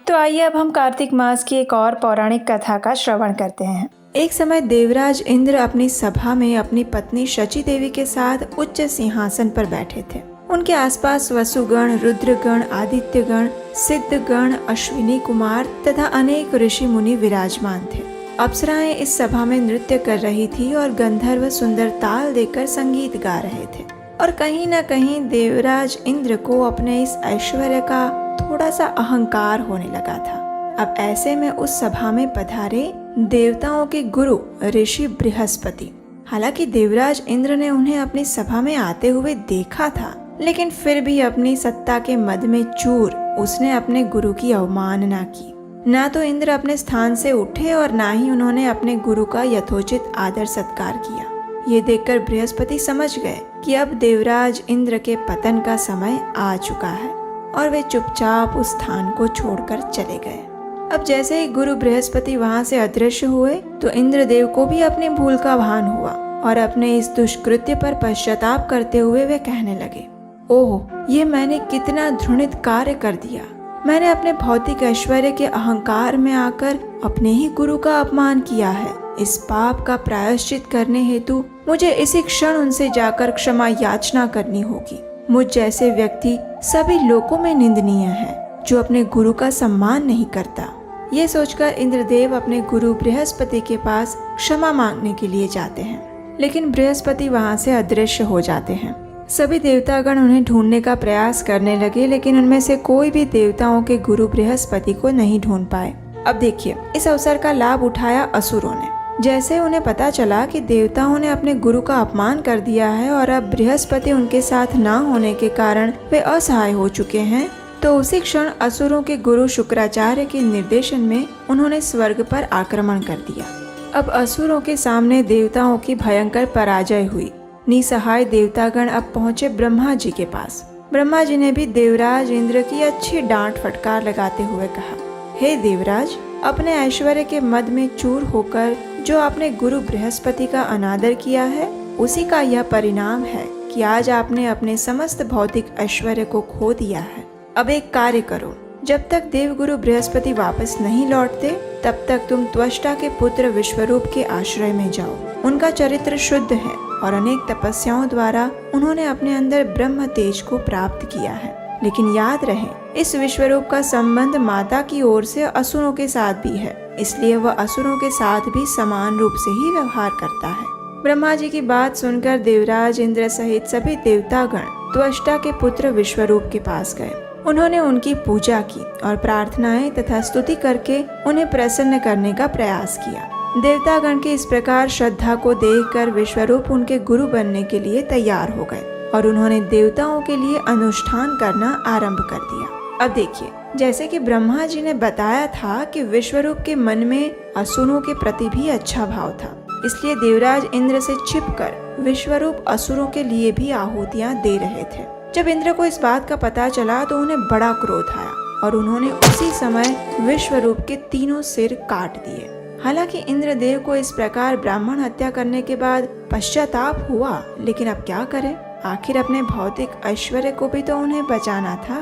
तो आइए अब हम कार्तिक मास की एक और पौराणिक कथा का श्रवण करते हैं। एक समय देवराज इंद्र अपनी सभा में अपनी पत्नी शची देवी के साथ उच्च सिंहासन पर बैठे थे। उनके आसपास वसुगण, रुद्रगण, आदित्यगण, सिद्धगण, अश्विनी कुमार तथा अनेक ऋषि मुनि विराजमान थे। अप्सराएं इस सभा में नृत्य कर रही थी और गंधर्व सुंदर ताल देकर संगीत गा रहे थे। और कहीं न कहीं देवराज इंद्र को अपने इस ऐश्वर्य का थोड़ा सा अहंकार होने लगा था। अब ऐसे में उस सभा में पधारे देवताओं के गुरु ऋषि बृहस्पति। हालांकि देवराज इंद्र ने उन्हें अपनी सभा में आते हुए देखा था, लेकिन फिर भी अपनी सत्ता के मद में चूर उसने अपने गुरु की अवमानना की। ना तो इंद्र अपने स्थान से उठे और ना ही उन्होंने अपने गुरु का यथोचित आदर सत्कार किया। ये देखकर बृहस्पति समझ गए कि अब देवराज इंद्र के पतन का समय आ चुका है और वे चुपचाप उस स्थान को छोड़कर चले गए। अब जैसे ही गुरु बृहस्पति वहां से अदृश्य हुए तो इंद्रदेव को भी अपनी भूल का भान हुआ और अपने इस दुष्कृत्य पर पश्चाताप करते हुए वे कहने लगे, ओह, ये मैंने कितना घृणित कार्य कर दिया। मैंने अपने भौतिक ऐश्वर्य के अहंकार में आकर अपने ही गुरु का अपमान किया है। इस पाप का प्रायश्चित करने हेतु मुझे इसी क्षण उनसे जाकर क्षमा याचना करनी होगी। मुझ जैसे व्यक्ति सभी लोकों में निंदनीय है, जो अपने गुरु का सम्मान नहीं करता। ये सोचकर इंद्रदेव अपने गुरु बृहस्पति के पास क्षमा मांगने के लिए जाते हैं, लेकिन बृहस्पति वहां से अदृश्य हो जाते हैं। सभी देवतागण उन्हें ढूंढने का प्रयास करने लगे, लेकिन उनमें से कोई भी देवताओं के गुरु बृहस्पति को नहीं ढूंढ पाए। अब देखिए, इस अवसर का लाभ उठाया असुरों ने। जैसे उन्हें पता चला कि देवताओं ने अपने गुरु का अपमान कर दिया है और अब बृहस्पति उनके साथ न होने के कारण वे असहाय हो चुके हैं, तो उसी क्षण असुरों के गुरु शुक्राचार्य के निर्देशन में उन्होंने स्वर्ग पर आक्रमण कर दिया। अब असुरों के सामने देवताओं की भयंकर पराजय हुई। निसहाय देवतागण अब पहुँचे ब्रह्मा जी के पास। ब्रह्मा जी ने भी देवराज इंद्र की अच्छी डांट फटकार लगाते हुए कहा, हे देवराज, अपने ऐश्वर्य के मद में चूर होकर जो आपने गुरु बृहस्पति का अनादर किया है, उसी का यह परिणाम है कि आज आपने अपने समस्त भौतिक ऐश्वर्य को खो दिया है। अब एक कार्य करो, जब तक देवगुरु बृहस्पति वापस नहीं लौटते तब तक तुम त्वष्टा के पुत्र विश्वरूप के आश्रय में जाओ। उनका चरित्र शुद्ध है और अनेक तपस्याओं द्वारा उन्होंने अपने अंदर ब्रह्म तेज को प्राप्त किया है। लेकिन याद रहे, इस विश्वरूप का संबंध माता की ओर से असुरों के साथ भी है, इसलिए वह असुरों के साथ भी समान रूप से ही व्यवहार करता है। ब्रह्मा जी की बात सुनकर देवराज इंद्र सहित सभी देवतागण त्वष्टा के पुत्र विश्वरूप के पास गए। उन्होंने उनकी पूजा की और प्रार्थनाएं तथा स्तुति करके उन्हें प्रसन्न करने का प्रयास किया। देवतागण के इस प्रकार श्रद्धा को देखकर विश्वरूप उनके गुरु बनने के लिए तैयार हो गए और उन्होंने देवताओं के लिए अनुष्ठान करना आरंभ कर दिया। अब देखिए, जैसे कि ब्रह्मा जी ने बताया था कि विश्वरूप के मन में असुरों के प्रति भी अच्छा भाव था, इसलिए देवराज इंद्र से छिपकर विश्वरूप असुरों के लिए भी आहुतियां दे रहे थे। जब इंद्र को इस बात का पता चला तो उन्हें बड़ा क्रोध आया और उन्होंने उसी समय विश्वरूप के तीनों सिर काट दिए। हालांकि इंद्रदेव को इस प्रकार ब्राह्मण हत्या करने के बाद पश्चाताप हुआ, लेकिन अब क्या करें, आखिर अपने भौतिक ऐश्वर्य को भी तो उन्हें बचाना था।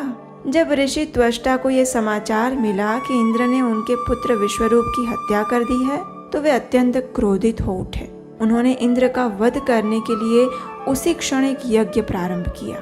जब ऋषि त्वष्टा को यह समाचार मिला कि इंद्र ने उनके पुत्र विश्वरूप की हत्या कर दी है, तो वे अत्यंत क्रोधित हो उठे। उन्होंने इंद्र का वध करने के लिए उसी क्षण एक यज्ञ प्रारंभ किया।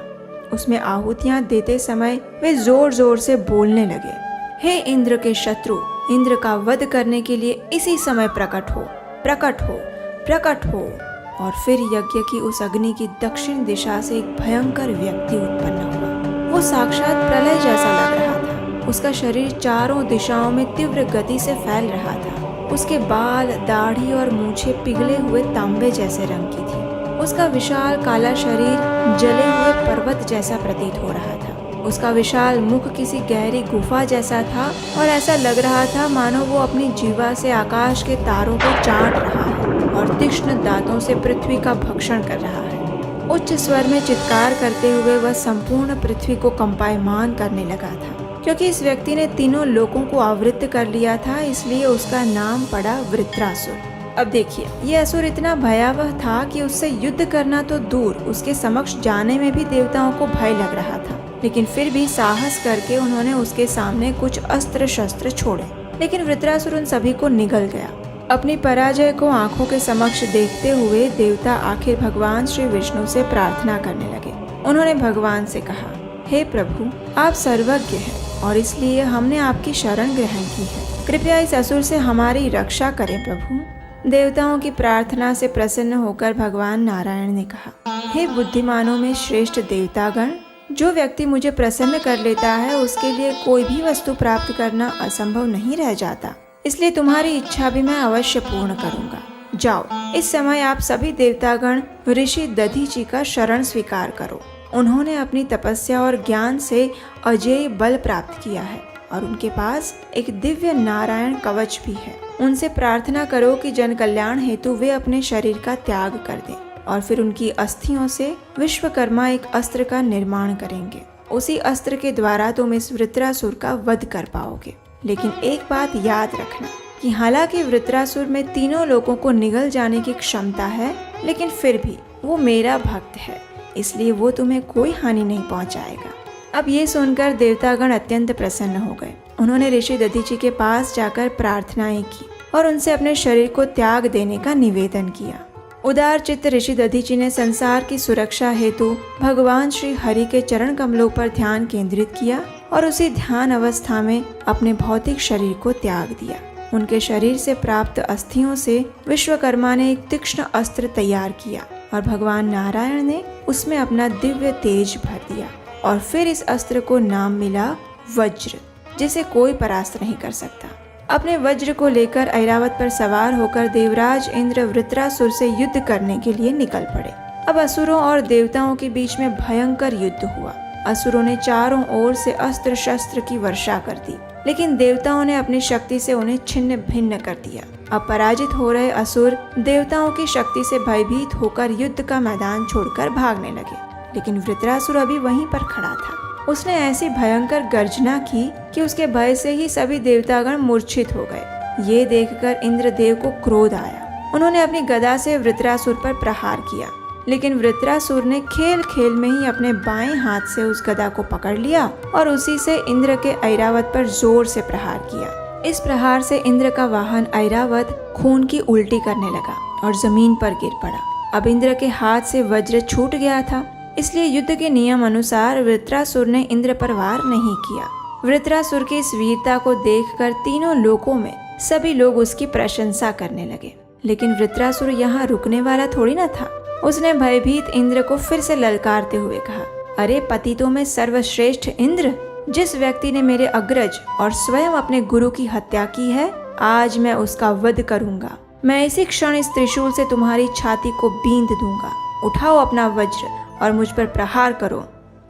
उसमें आहुतियां देते समय वे जोर जोर से बोलने लगे, हे इंद्र के शत्रु, इंद्र का वध करने के लिए इसी समय प्रकट हो, प्रकट हो, प्रकट हो। और फिर यज्ञ की उस अग्नि की दक्षिण दिशा से एक भयंकर व्यक्ति उत्पन्न हुआ। वो साक्षात प्रलय जैसा लग रहा था। उसका शरीर चारों दिशाओं में तीव्र गति से फैल रहा था। उसके बाल, दाढ़ी और मूछें पिघले हुए तांबे जैसे रंग की थी। उसका विशाल काला शरीर जले हुए पर्वत जैसा प्रतीत हो रहा था। उसका विशाल मुख किसी गहरी गुफा जैसा था और ऐसा लग रहा था मानो वो अपनी जीवा से आकाश के तारों को चाट रहा है और तीक्ष्ण दांतों से पृथ्वी का भक्षण कर रहा है। उच्च स्वर में चित्कार करते हुए वह संपूर्ण पृथ्वी को कंपायमान करने लगा था। क्योंकि इस व्यक्ति ने तीनों लोकों को आवृत्त कर लिया था, इसलिए उसका नाम पड़ा वृत्रासुर। अब देखिए, ये असुर इतना भयावह था कि उससे युद्ध करना तो दूर, उसके समक्ष जाने में भी देवताओं को भय लग रहा था। लेकिन फिर भी साहस करके उन्होंने उसके सामने कुछ अस्त्र शस्त्र छोड़े, लेकिन वृत्रासुर उन सभी को निगल गया। अपनी पराजय को आंखों के समक्ष देखते हुए देवता आखिर भगवान श्री विष्णु से प्रार्थना करने लगे। उन्होंने भगवान से कहा, हे प्रभु, आप सर्वज्ञ हैं और इसलिए हमने आपकी शरण ग्रहण की है। कृपया इस असुर से हमारी रक्षा करें प्रभु। देवताओं की प्रार्थना से प्रसन्न होकर भगवान नारायण ने कहा, हे बुद्धिमानों में श्रेष्ठ देवतागण, जो व्यक्ति मुझे प्रसन्न कर लेता है उसके लिए कोई भी वस्तु प्राप्त करना असंभव नहीं रह जाता। इसलिए तुम्हारी इच्छा भी मैं अवश्य पूर्ण करूंगा। जाओ, इस समय आप सभी देवतागण ऋषि दधीचि का शरण स्वीकार करो। उन्होंने अपनी तपस्या और ज्ञान से अजेय बल प्राप्त किया है और उनके पास एक दिव्य नारायण कवच भी है। उनसे प्रार्थना करो कि जन कल्याण हेतु वे अपने शरीर का त्याग कर दें और फिर उनकी अस्थियों से विश्वकर्मा एक अस्त्र का निर्माण करेंगे। उसी अस्त्र के द्वारा तुम इस वृत्रासुर का वध कर पाओगे। लेकिन एक बात याद रखना कि हालांकि वृत्रासुर में तीनों लोगों को निगल जाने की क्षमता है, लेकिन फिर भी वो मेरा भक्त है, इसलिए वो तुम्हें कोई हानि नहीं पहुंचाएगा। अब ये सुनकर देवतागण अत्यंत प्रसन्न हो गए। उन्होंने ऋषि दधीचि के पास जाकर प्रार्थनाएं की और उनसे अपने शरीर को त्याग देने का निवेदन किया। उदार चित्त ऋषि दधीचि ने संसार की सुरक्षा हेतु भगवान श्री हरि के चरण कमलों पर ध्यान केंद्रित किया और उसी ध्यान अवस्था में अपने भौतिक शरीर को त्याग दिया। उनके शरीर से प्राप्त अस्थियों से विश्वकर्मा ने एक तीक्ष्ण अस्त्र तैयार किया और भगवान नारायण ने उसमें अपना दिव्य तेज भर दिया और फिर इस अस्त्र को नाम मिला वज्र, जिसे कोई परास्त नहीं कर सकता। अपने वज्र को लेकर ऐरावत पर सवार होकर देवराज इंद्र वृत्रासुर से युद्ध करने के लिए निकल पड़े। अब असुरों और देवताओं के बीच में भयंकर युद्ध हुआ। असुरों ने चारों ओर से अस्त्र शस्त्र की वर्षा कर दी, लेकिन देवताओं ने अपनी शक्ति से उन्हें छिन्न भिन्न कर दिया। अब पराजित हो रहे असुर देवताओं की शक्ति से भयभीत होकर युद्ध का मैदान छोड़कर भागने लगे, लेकिन वृत्रासुर अभी वहीं पर खड़ा था। उसने ऐसी भयंकर गर्जना की कि उसके भय से ही सभी देवतागण मूर्छित हो गए। ये देखकर इंद्रदेव को क्रोध आया। उन्होंने अपनी गदा से वृत्रासुर पर प्रहार किया, लेकिन वृत्रासुर ने खेल खेल में ही अपने बाएं हाथ से उस गदा को पकड़ लिया और उसी से इंद्र के ऐरावत पर जोर से प्रहार किया। इस प्रहार से इंद्र का वाहन ऐरावत खून की उल्टी करने लगा और जमीन पर गिर पड़ा। अब इंद्र के हाथ से वज्र छूट गया था, इसलिए युद्ध के नियम अनुसार वृत्रासुर ने इंद्र पर वार नहीं किया। वृत्रासुर की इस वीरता को देखकर तीनों लोकों में सभी लोग उसकी प्रशंसा करने लगे। लेकिन वृत्रासुर यहाँ रुकने वाला थोड़ी ना था। उसने भयभीत इंद्र को फिर से ललकारते हुए कहा, अरे पतितों में सर्वश्रेष्ठ इंद्र, जिस व्यक्ति ने मेरे अग्रज और स्वयं अपने गुरु की हत्या की है, आज मैं उसका वध करूंगा। मैं इसी क्षण इस त्रिशूल से तुम्हारी छाती को बींध दूंगा। उठाओ अपना वज्र और मुझ पर प्रहार करो।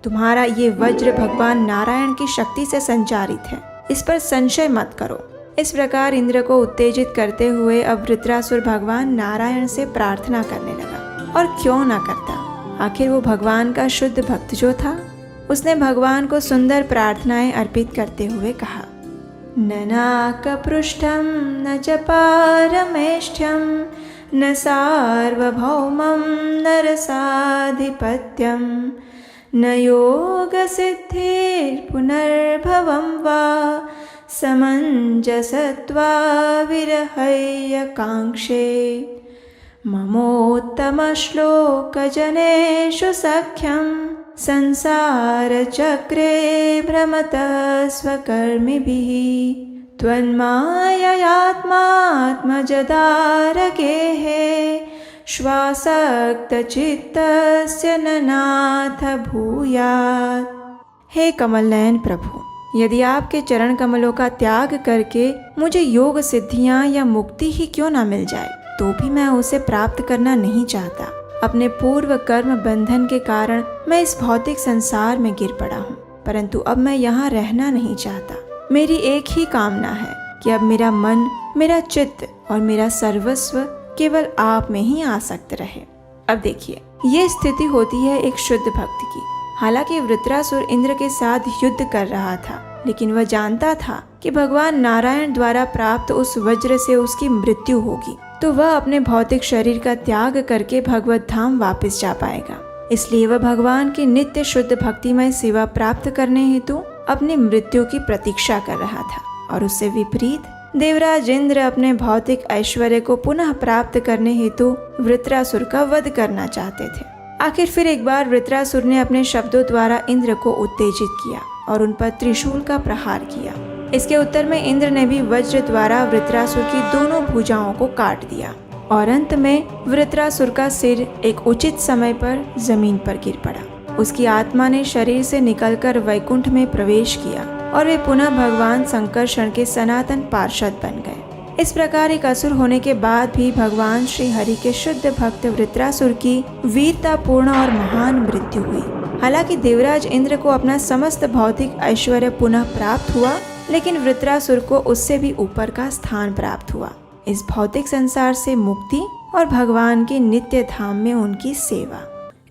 तुम्हारा ये वज्र भगवान नारायण की शक्ति से संचारित है, इस पर संशय मत करो। इस प्रकार इंद्र को उत्तेजित करते हुए अब वृत्रासुर भगवान नारायण से प्रार्थना करने लगा। और क्यों ना करता, आखिर वो भगवान का शुद्ध भक्त जो था। उसने भगवान को सुंदर प्रार्थनाएं अर्पित करते हुए कहा, न नाकपृष्ठं न च पारमेष्ठ्यं न सार्वभौमं न रसाधिपत्यं न योगसिद्धिर्पुनर्भवं वा समञ्जसत्वा विरहय्यकाङ्क्षे ममोत्तमश्लोकजनेषु सख्यं संसारचक्रे भ्रमतः स्वकर्मिभिः त्वन्माययात्मात्मजदारगेः श्वासक्तचित्तस्य न नाथ भूयात्। हे कमलनयन प्रभु, यदि आपके चरण कमलों का त्याग करके मुझे योग सिद्धियां या मुक्ति ही क्यों ना मिल जाए, तो भी मैं उसे प्राप्त करना नहीं चाहता। अपने पूर्व कर्म बंधन के कारण मैं इस भौतिक संसार में गिर पड़ा हूँ, परंतु अब मैं यहाँ रहना नहीं चाहता। मेरी एक ही कामना है कि अब मेरा मन, मेरा चित्त और मेरा सर्वस्व केवल आप में ही आसक्त रहे। अब देखिए, ये स्थिति होती है एक शुद्ध भक्त की। हालांकि वृत्रासुर इंद्र के साथ युद्ध कर रहा था, लेकिन वह जानता था कि भगवान नारायण द्वारा प्राप्त उस वज्र से उसकी मृत्यु होगी, तो वह अपने भौतिक शरीर का त्याग करके भगवत धाम वापस जा पाएगा। इसलिए वह भगवान की नित्य शुद्ध भक्तिमय सेवा प्राप्त करने हेतु अपनी मृत्यु की प्रतीक्षा कर रहा था। और उससे विपरीत देवराज इंद्र अपने भौतिक ऐश्वर्य को पुनः प्राप्त करने हेतु वृत्रासुर का वध करना चाहते थे। आखिर फिर एक बार वृत्रासुर ने अपने शब्दों द्वारा इंद्र को उत्तेजित किया और उन पर त्रिशूल का प्रहार किया। इसके उत्तर में इंद्र ने भी वज्र द्वारा वृत्रासुर की दोनों भुजाओं को काट दिया और अंत में वृत्रासुर का सिर एक उचित समय पर जमीन पर गिर पड़ा। उसकी आत्मा ने शरीर से निकलकर वैकुंठ में प्रवेश किया और वे पुनः भगवान संकर्षण के सनातन पार्षद बन गए। इस प्रकार एक असुर होने के बाद भी भगवान श्री हरि के शुद्ध भक्त वृत्रासुर की वीरतापूर्ण और महान मृत्यु हुई। हालांकि देवराज इंद्र को अपना समस्त भौतिक ऐश्वर्य पुनः प्राप्त हुआ, लेकिन वृत्रासुर को उससे भी ऊपर का स्थान प्राप्त हुआ, इस भौतिक संसार से मुक्ति और भगवान के नित्य धाम में उनकी सेवा।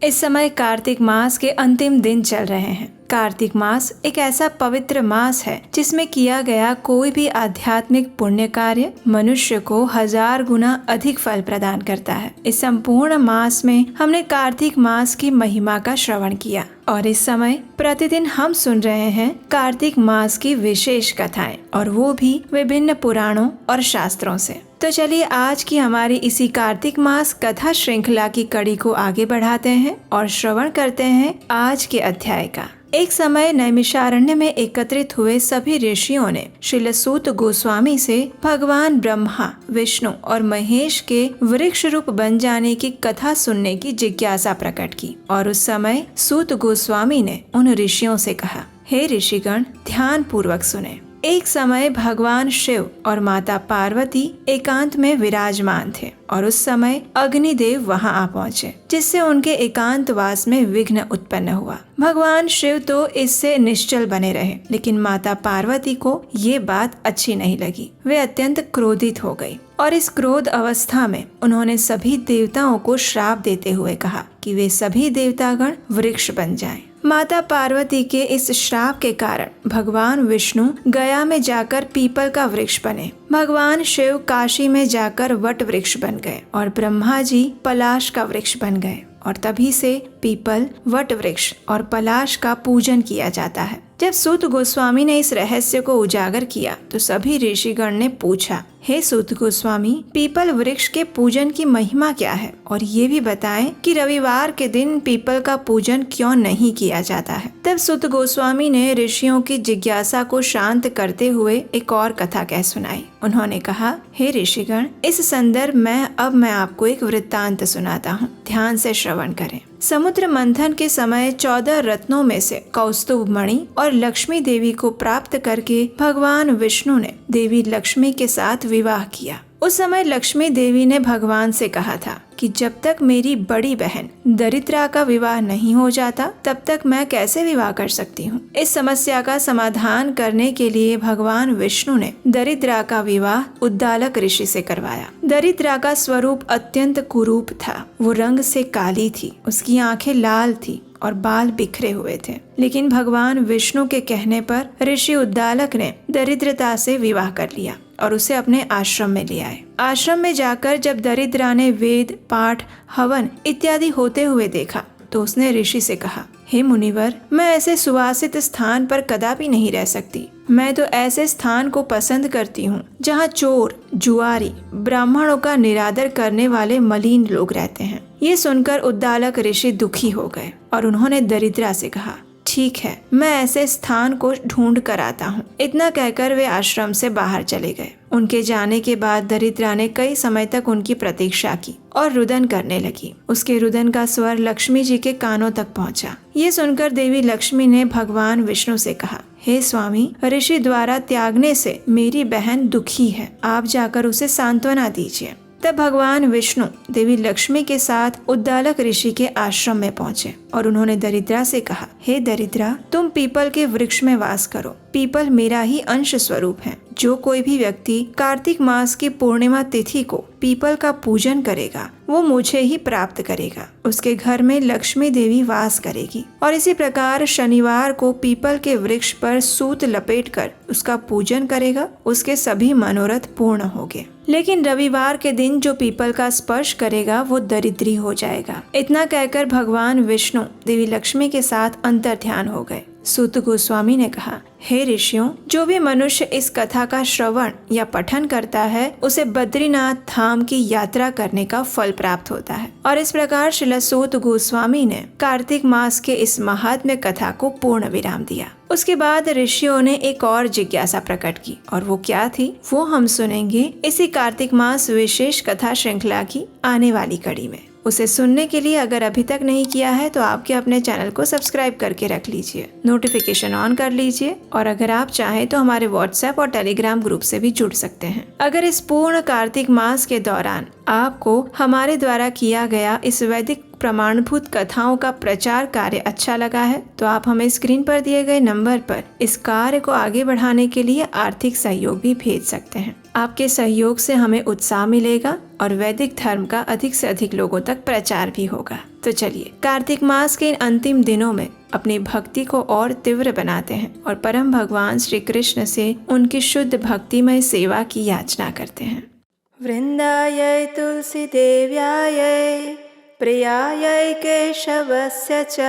इस समय कार्तिक मास के अंतिम दिन चल रहे हैं। कार्तिक मास एक ऐसा पवित्र मास है जिसमें किया गया कोई भी आध्यात्मिक पुण्य कार्य मनुष्य को 1000 गुना अधिक फल प्रदान करता है। इस संपूर्ण मास में हमने कार्तिक मास की महिमा का श्रवण किया और इस समय प्रतिदिन हम सुन रहे हैं कार्तिक मास की विशेष कथाएं, और वो भी विभिन्न पुराणों और शास्त्रों से। तो चलिए आज की हमारी इसी कार्तिक मास कथा श्रृंखला की कड़ी को आगे बढ़ाते हैं और श्रवण करते हैं आज के अध्याय का। एक समय नैमिषारण्य में एकत्रित हुए सभी ऋषियों ने श्रील सूत गोस्वामी से भगवान ब्रह्मा, विष्णु और महेश के वृक्ष रूप बन जाने की कथा सुनने की जिज्ञासा प्रकट की। और उस समय सूत गोस्वामी ने उन ऋषियों से कहा, हे ऋषिगण, ध्यान पूर्वक सुने। एक समय भगवान शिव और माता पार्वती एकांत में विराजमान थे और उस समय अग्निदेव वहां आ पहुंचे, जिससे उनके एकांतवास में विघ्न उत्पन्न हुआ। भगवान शिव तो इससे निश्चल बने रहे, लेकिन माता पार्वती को ये बात अच्छी नहीं लगी। वे अत्यंत क्रोधित हो गई और इस क्रोध अवस्था में उन्होंने सभी देवताओं को श्राप देते हुए कहा कि वे सभी देवतागण वृक्ष बन जाएं। माता पार्वती के इस श्राप के कारण भगवान विष्णु गया में जाकर पीपल का वृक्ष बने, भगवान शिव काशी में जाकर वट वृक्ष बन गए और ब्रह्मा जी पलाश का वृक्ष बन गए। और तभी से पीपल, वट वृक्ष और पलाश का पूजन किया जाता है। जब सूत गोस्वामी ने इस रहस्य को उजागर किया तो सभी ऋषिगण ने पूछा, हे सूत गोस्वामी, पीपल वृक्ष के पूजन की महिमा क्या है, और ये भी बताएं कि रविवार के दिन पीपल का पूजन क्यों नहीं किया जाता है। तब सूत गोस्वामी ने ऋषियों की जिज्ञासा को शांत करते हुए एक और कथा कह सुनाई। उन्होंने कहा, हे ऋषिगण, इस संदर्भ में अब मैं आपको एक वृत्तांत सुनाता हूँ, ध्यान से श्रवण करें। समुद्र मंथन के समय 14 रत्नों में से कौस्तुभ मणि और लक्ष्मी देवी को प्राप्त करके भगवान विष्णु ने देवी लक्ष्मी के साथ विवाह किया। उस समय लक्ष्मी देवी ने भगवान से कहा था कि जब तक मेरी बड़ी बहन दरिद्रा का विवाह नहीं हो जाता तब तक मैं कैसे विवाह कर सकती हूँ। इस समस्या का समाधान करने के लिए भगवान विष्णु ने दरिद्रा का विवाह उद्दालक ऋषि से करवाया। दरिद्रा का स्वरूप अत्यंत कुरूप था। वो रंग से काली थी, उसकी आंखें लाल थी और बाल बिखरे हुए थे। लेकिन भगवान विष्णु के कहने पर ऋषि उद्दालक ने दरिद्रता से विवाह कर लिया और उसे अपने आश्रम में ले आए। आश्रम में जाकर जब दरिद्रा ने वेद पाठ हवन इत्यादि होते हुए देखा तो उसने ऋषि से कहा, हे मुनिवर, मैं ऐसे सुवासित स्थान पर कदापि नहीं रह सकती। मैं तो ऐसे स्थान को पसंद करती हूँ जहाँ चोर, जुआरी, ब्राह्मणों का निरादर करने वाले मलिन लोग रहते हैं। ये सुनकर उद्दालक ऋषि दुखी हो गए और उन्होंने दरिद्रा से कहा, ठीक है, मैं ऐसे स्थान को ढूंढ कर आता हूँ। इतना कहकर वे आश्रम से बाहर चले गए। उनके जाने के बाद दरिद्रा ने कई समय तक उनकी प्रतीक्षा की और रुदन करने लगी। उसके रुदन का स्वर लक्ष्मी जी के कानों तक पहुंचा। ये सुनकर देवी लक्ष्मी ने भगवान विष्णु से कहा, हे स्वामी, ऋषि द्वारा त्यागने से मेरी बहन दुखी है, आप जाकर उसे सांत्वना दीजिए। तब भगवान विष्णु देवी लक्ष्मी के साथ उद्दालक ऋषि के आश्रम में पहुंचे और उन्होंने दरिद्रा से कहा, हे दरिद्रा, तुम पीपल के वृक्ष में वास करो। पीपल मेरा ही अंश स्वरूप है। जो कोई भी व्यक्ति कार्तिक मास की पूर्णिमा तिथि को पीपल का पूजन करेगा वो मुझे ही प्राप्त करेगा। उसके घर में लक्ष्मी देवी वास करेगी। और इसी प्रकार शनिवार को पीपल के वृक्ष पर सूत लपेटकर उसका पूजन करेगा, उसके सभी मनोरथ पूर्ण होंगे। लेकिन रविवार के दिन जो पीपल का स्पर्श करेगा वो दरिद्री हो जाएगा। इतना कहकर भगवान विष्णु देवी लक्ष्मी के साथ अंतर ध्यान हो गए। सूत गोस्वामी ने कहा, हे ऋषियों, जो भी मनुष्य इस कथा का श्रवण या पठन करता है उसे बद्रीनाथ धाम की यात्रा करने का फल प्राप्त होता है। और इस प्रकार श्रील सूत गोस्वामी ने कार्तिक मास के इस महात्म्य कथा को पूर्ण विराम दिया। उसके बाद ऋषियों ने एक और जिज्ञासा प्रकट की, और वो क्या थी वो हम सुनेंगे इसी कार्तिक मास विशेष कथा श्रृंखला की आने वाली कड़ी में। उसे सुनने के लिए अगर अभी तक नहीं किया है तो आपके अपने चैनल को सब्सक्राइब करके रख लीजिए, नोटिफिकेशन ऑन कर लीजिए, और अगर आप चाहें तो हमारे व्हाट्सएप और टेलीग्राम ग्रुप से भी जुड़ सकते हैं। अगर इस पूर्ण कार्तिक मास के दौरान आपको हमारे द्वारा किया गया इस वैदिक प्रमाणभूत कथाओं का प्रचार कार्य अच्छा लगा है तो आप हमें स्क्रीन पर दिए गए नंबर पर इस कार्य को आगे बढ़ाने के लिए आर्थिक सहयोग भी भेज सकते हैं। आपके सहयोग से हमें उत्साह मिलेगा और वैदिक धर्म का अधिक से अधिक लोगों तक प्रचार भी होगा। तो चलिए कार्तिक मास के इन अंतिम दिनों में अपनी भक्ति को और तीव्र बनाते हैं और परम भगवान श्री कृष्ण से उनकी शुद्ध भक्तिमय सेवा की याचना करते हैं। वृंदाय तुलसी देव्याय प्रियाय केशवस्य च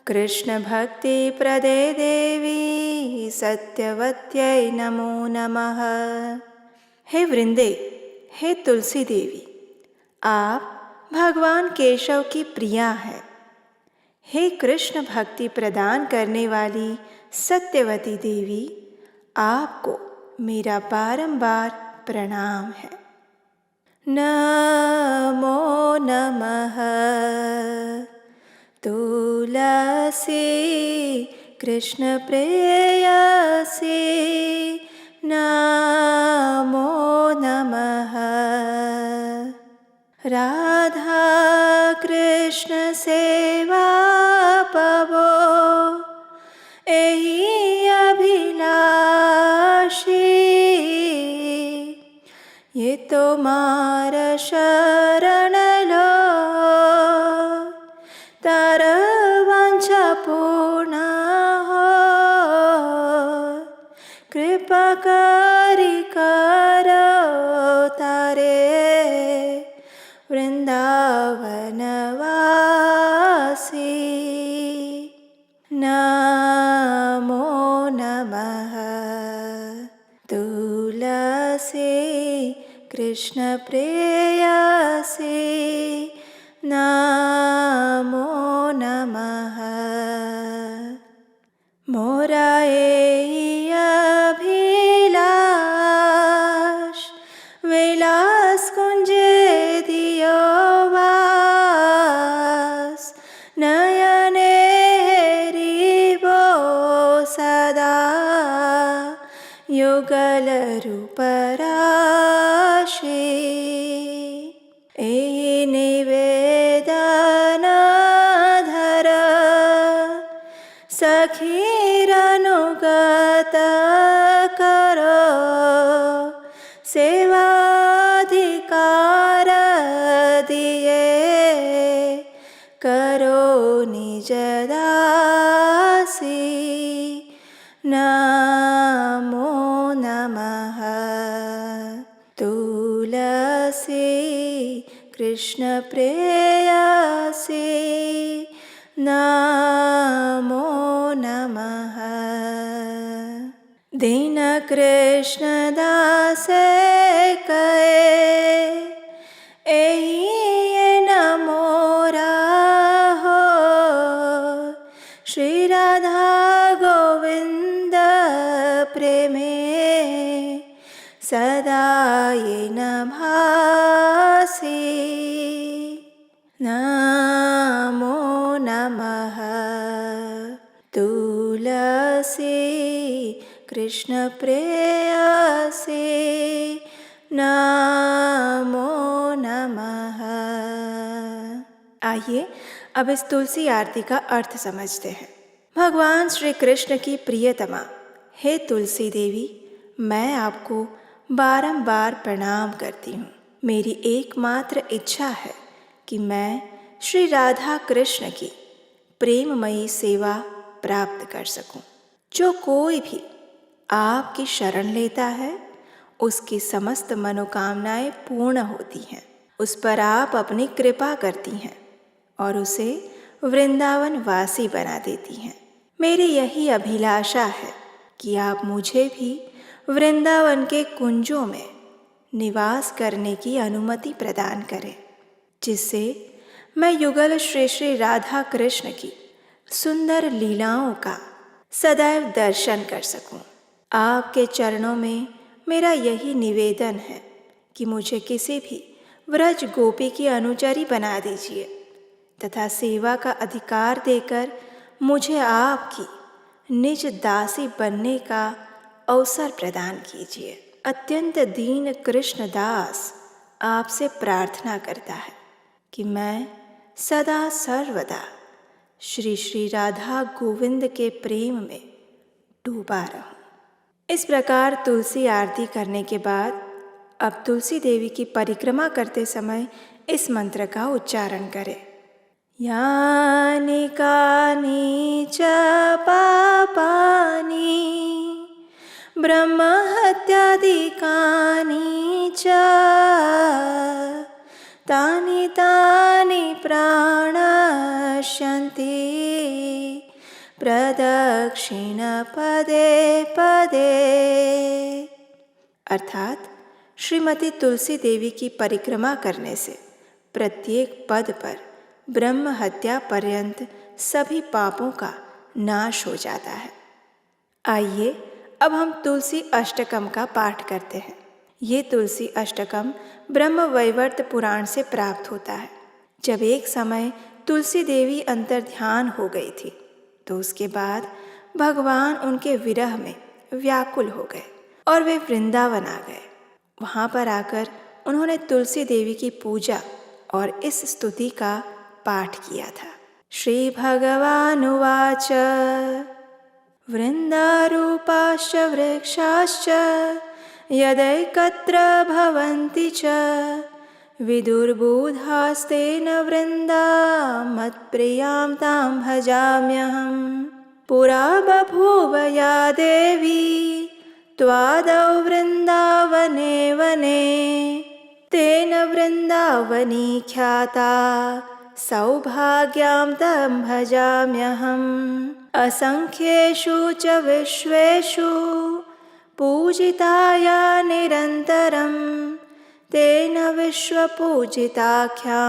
कृष्ण भक्ति प्रदे देवी सत्यवत्यै नमो नमः। हे वृंदे, हे तुलसी देवी, आप भगवान केशव की प्रिया है। हे कृष्ण भक्ति प्रदान करने वाली सत्यवती देवी, आपको मेरा बारंबार प्रणाम है। नमो नमः तुलसी कृष्ण प्रेयसी, नमो नमः राधा कृष्ण सेवा पवो एहि अभिलाषी, ये तुम्हार शरण लो तार वांछा पूर्ण हो, कृपा करी करो तारे वृंदावन वासी। नमो नमः तुलसी कृष्ण प्रेयसी, नमो नमः मोरा एहि अभिलाष, विलास कुंजे दियो वास, नयने हेरिबो सदा युगल रूप राशि। एहि निवेदन धर सखीर अनुगत करो, सेवाधिकार दिए करो निज कृष्ण प्रेयसे नमो नमः। दीन कृष्ण दास कहे एहि नमो राहो। श्री राधा गोविंद प्रेमे सदा ये न भासि। नमो नमः। तुलसी कृष्ण प्रेयसे नमो नमः। आइए अब इस तुलसी आरती का अर्थ समझते हैं। भगवान श्री कृष्ण की प्रियतमा हे तुलसी देवी, मैं आपको बारंबार प्रणाम करती हूँ। मेरी एकमात्र इच्छा है कि मैं श्री राधा कृष्ण की प्रेममयी सेवा प्राप्त कर सकूं। जो कोई भी आपकी शरण लेता है उसकी समस्त मनोकामनाएं पूर्ण होती हैं। उस पर आप अपनी कृपा करती हैं और उसे वृंदावन वासी बना देती हैं। मेरी यही अभिलाषा है कि आप मुझे भी वृंदावन के कुंजों में निवास करने की अनुमति प्रदान करें, जिससे मैं युगल श्री श्री राधा कृष्ण की सुंदर लीलाओं का सदैव दर्शन कर सकूं। आपके चरणों में मेरा यही निवेदन है कि मुझे किसी भी व्रज गोपी की अनुचरी बना दीजिए तथा सेवा का अधिकार देकर मुझे आपकी निज दासी बनने का अवसर प्रदान कीजिए। अत्यंत दीन कृष्ण दास आपसे प्रार्थना करता है कि मैं सदा सर्वदा श्री श्री राधा गोविंद के प्रेम में डूबा रहूं। इस प्रकार तुलसी आरती करने के बाद अब तुलसी देवी की परिक्रमा करते समय इस मंत्र का उच्चारण करें। यानि कानि च पापानि ब्रह्महत्यादिकानि च तानि तानि प्रणश्यन्ति प्रदक्षिण पदे पदे। अर्थात श्रीमती तुलसी देवी की परिक्रमा करने से प्रत्येक पद पर ब्रह्म हत्या पर्यंत सभी पापों का नाश हो जाता है। आइए अब हम तुलसी अष्टकम का पाठ करते हैं। ये तुलसी अष्टकम ब्रह्म वैवर्त पुराण से प्राप्त होता है। जब एक समय तुलसी देवी अंतर ध्यान हो गई थी तो उसके बाद भगवान उनके विरह में व्याकुल हो गए और वे वृंदावन आ गए। वहाँ पर आकर उन्होंने तुलसी देवी की पूजा और इस स्तुति का पाठ किया था। श्री भगवानुवाच वृन्दारूपाश्च वृक्षाश्च यदैकत्र भवन्ति च विदुर्बुधास्तेन वृन्दा मत्प्रियां तां भजाम्यहम्। पुरा बभूव या देवी त्वादौ वृन्दावने वने तेन वृन्दावनी ख्याता सौभाग्यां तं भजाम्यहम्। असंख्येषु च विश्वेषु पूजिताया निरन्तरं तेन विश्वपूजिताख्यां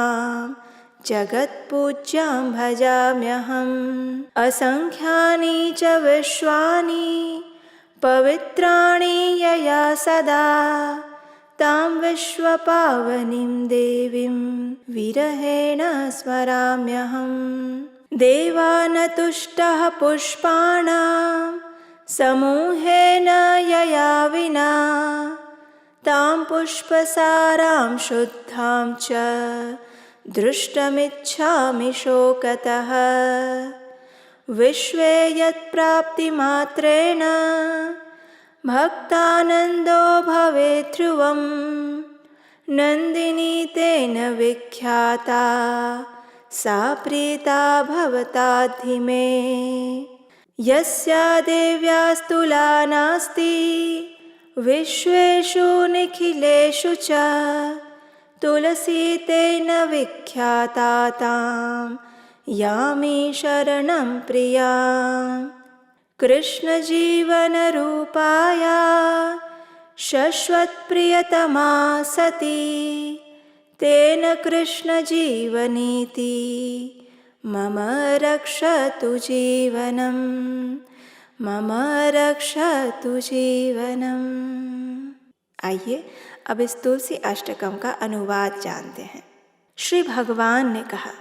जगत्पूज्यां भजाम्यहम्। असंख्यानि च विश्वानि पवित्राणि यया सदा तां विश्वपावनीं देवीं विरहेण स्मराम्यहम्। देवानतुष्टः पुष्पाणां समूहेन यया विना तां पुष्पसारां शुद्धां च दृष्टुमिच्छामि शोकतः। विश्वे यत्प्राप्तिमात्रेण भक्तानन्दो भवेत् ध्रुवं नन्दिनी तेन विख्याता सा प्रीता भवताद्धि मे। यस्या देव्यास्तुला नास्ति विश्वेषु निखिलेषु च तुलसी तेन विख्याता तां यामि शरणं प्रिया। कृष्ण जीवन रूपाया शश्वत्प्रियतमा सती, तेन कृष्ण जीवनीति मम रक्षतु जीवनम, मम रक्षतु जीवनम। आइए अब इस तुलसी अष्टकम का अनुवाद जानते हैं। श्री भगवान ने कहा,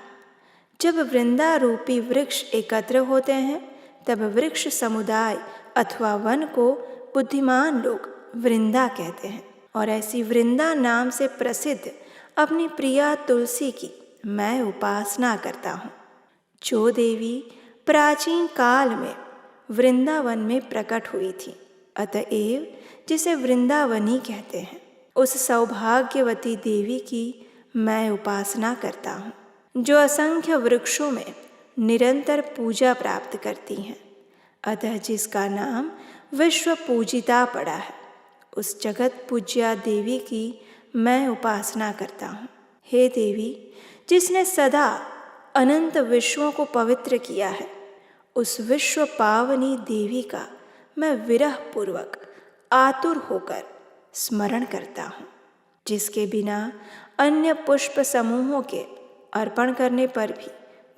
जब वृंदा रूपी वृक्ष एकत्र होते हैं तब वृक्ष समुदाय अथवा वन को बुद्धिमान लोग वृंदा कहते हैं। और ऐसी वृंदा नाम से प्रसिद्ध अपनी प्रिया तुलसी की मैं उपासना करता हूँ, जो देवी प्राचीन काल में वृंदावन में प्रकट हुई थी, अतएव जिसे वृंदावनी कहते हैं, उस सौभाग्यवती देवी की मैं उपासना करता हूँ, जो असंख्य वृक्षों में निरंतर पूजा प्राप्त करती हैं। अतः जिसका नाम विश्व पूजिता पड़ा है, उस जगत पूज्या देवी की मैं उपासना करता हूँ। हे देवी, जिसने सदा अनंत विश्वों को पवित्र किया है, उस विश्व पावनी देवी का मैं विरह पूर्वक आतुर होकर स्मरण करता हूँ, जिसके बिना अन्य पुष्प समूहों के अर्पण करने पर भी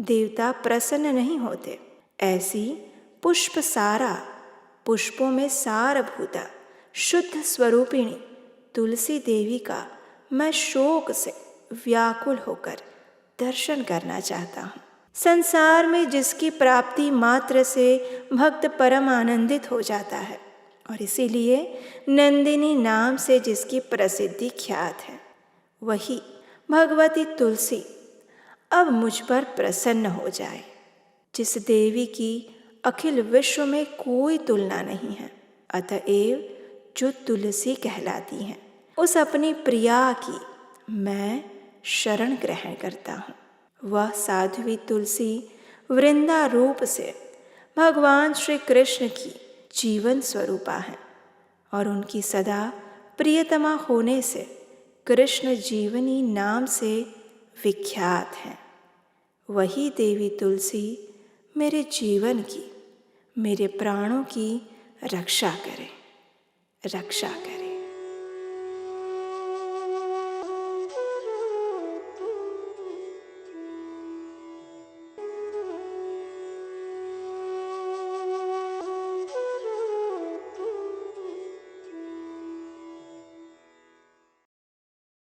देवता प्रसन्न नहीं होते। ऐसी पुष्प सारा, पुष्पों में सारभूता शुद्ध स्वरूपिणी तुलसी देवी का मैं शोक से व्याकुल होकर दर्शन करना चाहता हूँ। संसार में जिसकी प्राप्ति मात्र से भक्त परम आनंदित हो जाता है, और इसीलिए नंदिनी नाम से जिसकी प्रसिद्धि ख्यात है, वही भगवती तुलसी अब मुझ पर प्रसन्न हो जाए, जिस देवी की अखिल विश्व में कोई तुलना नहीं है, अतएव जो तुलसी कहलाती हैं, उस अपनी प्रिया की मैं शरण ग्रहण करता हूँ। वह साध्वी तुलसी वृंदा रूप से भगवान श्री कृष्ण की जीवन स्वरूपा है, और उनकी सदा प्रियतमा होने से कृष्ण जीवनी नाम से विख्यात है। वही देवी तुलसी मेरे जीवन की, मेरे प्राणों की रक्षा करे, रक्षा करे।